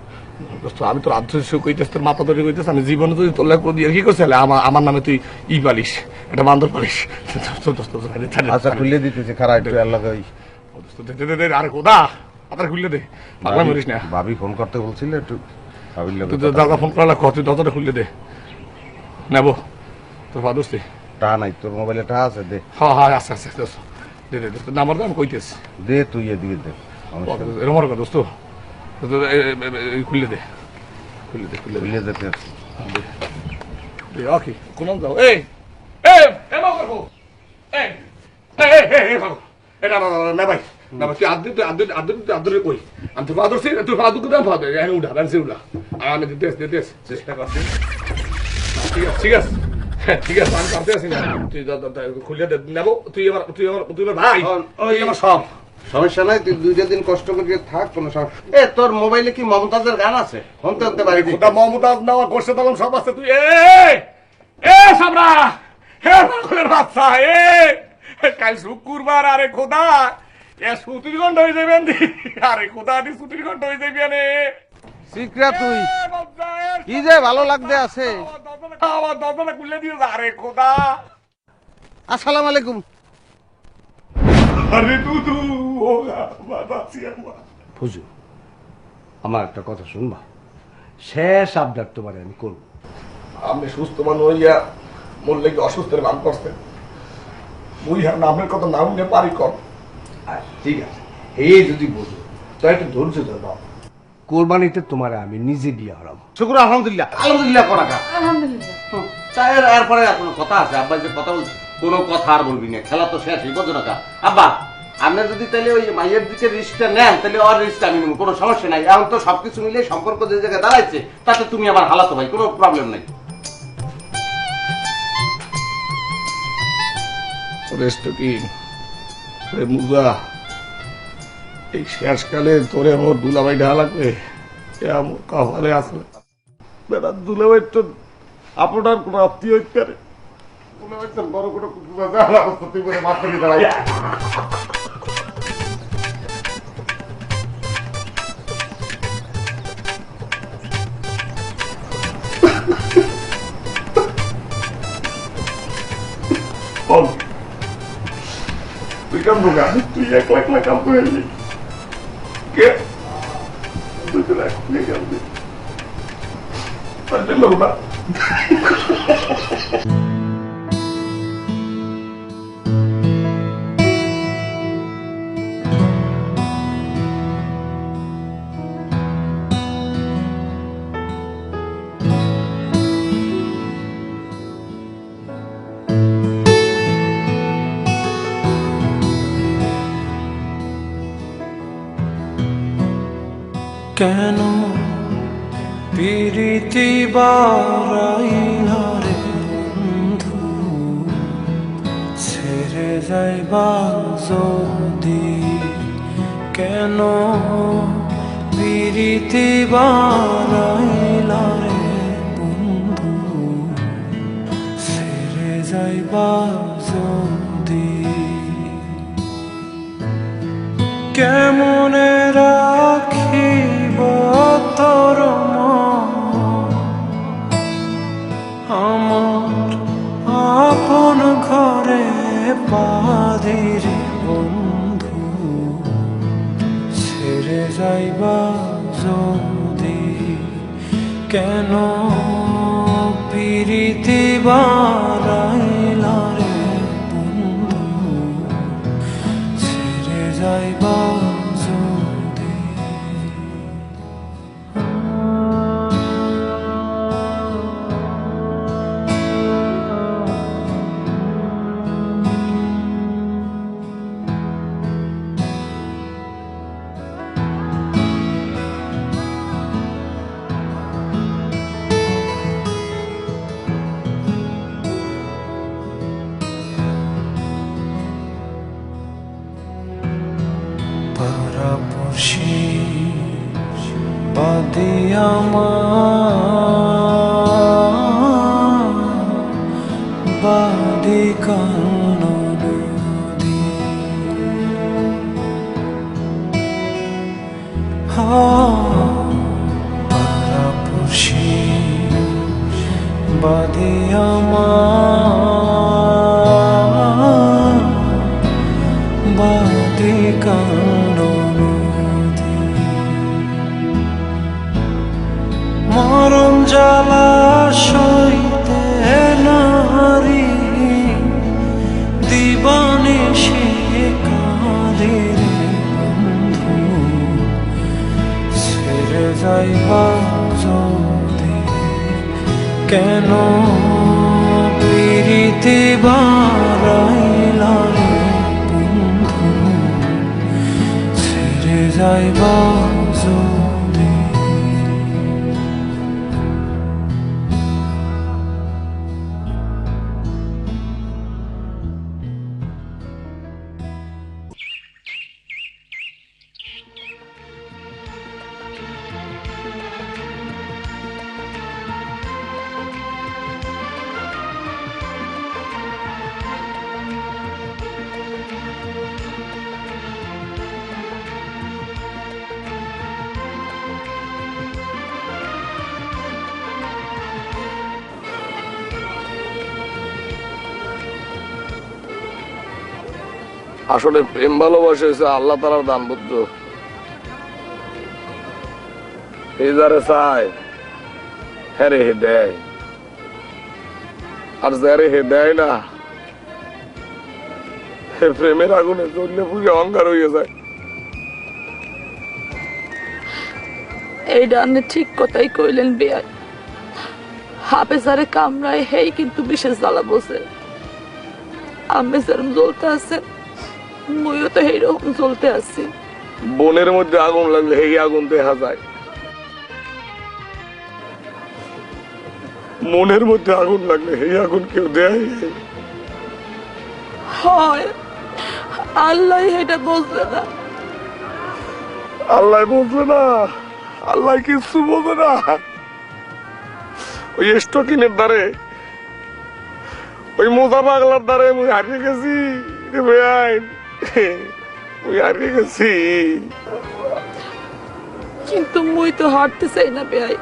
আমি তোর আধ্যাত্মিক কইতেছ, তোর মাথা ধরে কইতেছ, আমি জীবনে যদি তোর লাগে দিয়ে কি করছি আমার নামে তুই ই পালিস, এটা বান্দর পালিস। আচ্ছা খুলে দিতেছি, খারাপ একটু আল্লাহ। আরে কোদা আপনার খুললে দে, পাগলা মরিস না। ভাবি ফোন করতে বলছিল, একটু দাদা ফোন করা কত দরজাটা খুললে দে নেবো। তোর ফাদর টা নাই তোর মোবাইলে টা আছে? দে। হ্যাঁ হ্যাঁ আচ্ছা আচ্ছা দে দে নাম্বার দে, আমি কইতেছি। দে তুই এদিকে দে। এরকম কথা দোস্ত, খুললে দে খুললে দে খুললে খুলে যেতে দে। ওকে কোন যাও? এই এমন করবো এটা না ভাই না ভাই, তুই আদরে কই আমি তো ফাদর তুই ফাদর কোথায় ফাদর উঠা রানছে উঠা আমি দেশ চেষ্টা করছি। ঠিক আছে ঠিক আছে আমি করতে আসি না, তুই খুলে নেবো। তুই এবার ভাই ওই আমার সব সমস্যা নাই, তুই 2 দিন কষ্ট করে থাক, কোনো সমস্যা। এ তোর মোবাইলে কি মমতাজের গান আছে? শুনতে শুনতে পারি। ওটা মমতাজ নেওয়া গোষ্ঠে তখন সব আছে। তুই এ সাবরা হে পাগলের বাচ্চা কাল শুক্রবার, আরে খোদা এ ছুটির ঘন্টা হয়ে যাবে। আরে খোদা ছুটির ঘন্টা হয়ে যাবি। শিখরা তুই কি যে ভালো লাগতে আছে। আমার দরজাটা খুলে দিও। আরে খোদা আসসালামু আলাইকুম। আরে দুদু ও বাবাছি আমার বুঝু আমার একটা কথা শুনবা, শেষ আবদার তোমার আমি করব। আপনি সুস্থ মানুষ হইয়া মোর লেগে অসুস্থের নাম করছেন, মুই হ্যাঁ নামের কথা নাম নিয়ে পারি কর। ঠিক আছে, এই যদি বলো তো একটু ধৈর্য ধরো, কোরবানিতে তোমার আমি নিজে বিয়ে হারাম। শুক্র আলহামদুলিল্লাহ, আলহামদুলিল্লাহ করা খা। আলহামদুলিল্লাহ। চায়ের এরপরে আর কোনো কথা আছে? আব্বা যে কথা বলছে কোনো কথা আর বলবি না, খেলা তো শেষ, এই বোঝো না কা? আব্বা আপনি যদি তাহলে ওই মাইয়ের দিকে রিস্কটা নেন তাহলে আর রিস্কটা আমি নেব, কোনো সমস্যা নাই। এখন তো সবকিছু মিলে সম্পর্ক যে জায়গায় দাঁড়াইছে তাতে তুমি আবার হালাতো ভাই, কোনো প্রবলেম নাই। রেস্ট কি রে মুজা, এই শেষকালে তোরে আমার দুলাভাই ঢা লাগবে, এ আমার কপালে আসলে বেটা। দুলাভাই তো আপনার কোনো আত্মীয় হইতে পারে, দুলাভাই তো বড় কোনো অবস্থা তুই করে মাথা দিয়ে দাঁড়াই। তুই কাম ঢোকা, তুই একলা একলা কাম করে এলি কে? তুই তো একলা কাম দিস লোক না। কেন প্রীতি বারাইলা রে বন্ধু, ছেড়ে যাইবা যদি? কেন প্রীতি বারাইলা রে বন্ধু, ছেড়ে যাইবা যদি? কেমনে রাখিব তোর আমার আপন ঘরে বাঁধির বন্ধু, ছেড়ে যাইবা যদি? কেন প্রীতি বারাইলা রে বন্ধু, ছেড়ে যাইবা যদি? পারাপড়শি বাদে আমার বাদে কানো নদী, পারাপড়শি বাদে আমার বাদে কানো নদী, মরণ জ্বালা সইতে নারী দিবানে সে কাঁদে রে বন্ধু, ছেড়ে যাইবা যদি? কেন প্রীতি বারাইলা রে বন্ধু, ছেড়ে যাইবা যদি? আসলে প্রেম ভালোবাসা হয়েছে আল্লাহ তাআলার দান বুঝছো। এই যারে চায় হ্যাঁ হে দেয়, আর যারে হে দেয় না হে প্রেমের আগুনে জ্বললে পুড়ে অঙ্গার হয়ে যায়। এইটা আপনি ঠিক কথাই কইলেন বিয়াই। হাফেজারে কামড়ায় হেই কিন্তু বিশেষ জ্বালা বসে। আমি যেরকম জ্বলতে আছেন মুইও তো এইরকম জ্বলতে আছি। বনের মধ্যে আগুন লাগলে হেই আগুন দেখা যায়, মনের মধ্যে আগুন লাগলে হেই আগুন কেউ দেয়? হয় আল্লাহ এটা বুঝবে না। আল্লাহ বুঝবে না, আল্লাহ কিছু বোঝে না। ওই স্টকিনের দ্বারে, ওই মোজা পাগলার দ্বারে মুই হারিয়ে গেছি রে ভাই, মুই হারিয়ে গেছি। কিন্তু মুই তো হারতে চাই না ভাই।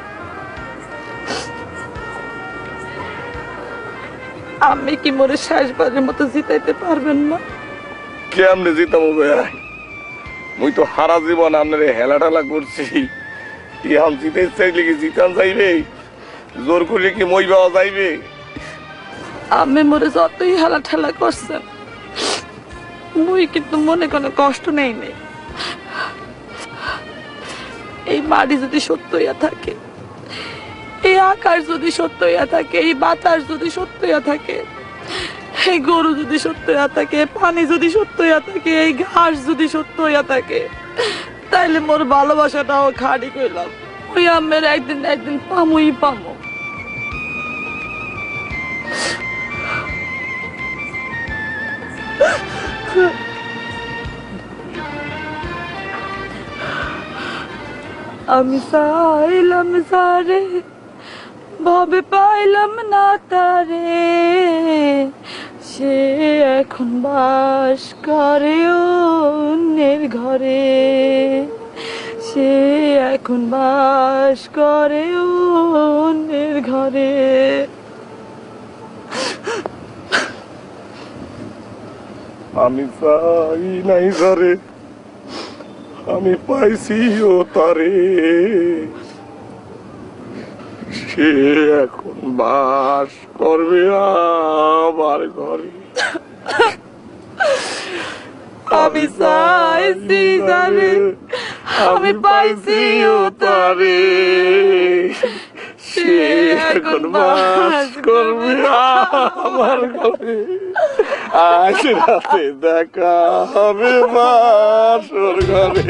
আমি কি মোরে শেষবারের মতো জিতাইতে পারবেন না? কেমনে জিতাম ভাই? মুই তো হারা জীবন আপনার হেলা ঠেলা করছি, এখন জিতে চাইলে কি জিতান যাইবে? জোর করলে কি মই পাওয়া যাইবে? আমি মোরে যতই হেলা ঠেলা করছেন মুই কিন্তু মনে কোনো কষ্ট নেই নেই। এই মাটি যদি সত্য হইয়া থাকে, এই আকাশ যদি সত্য হইয়া থাকে, এই বাতাস যদি সত্য হইয়া থাকে, এই গরু যদি সত্য হইয়া থাকে, পানি যদি সত্য হইয়া থাকে, এই ঘাস যদি সত্য হইয়া থাকে, তাইলে মোর ভালোবাসাটাও খাড়ি কইলাম ওই আমের একদিন না একদিন পামুই পামু। আমি চাইলাম সারে ভাবে পাইলাম না তারে, সে এখন বাস করে অন্যের ঘরে, সে এখন বাস করে অন্যের ঘরে। আমি চাই নাই সারে, আমি পাইছি ও তারে, সে এখন বাস করবে আমার ঘরে। আমি চাইছি জানে আমি পাইছি ও তারে, সে এখন বাস করবে আমার ঘরে। আজ রাতে দেখা হবে বাসর ঘরে।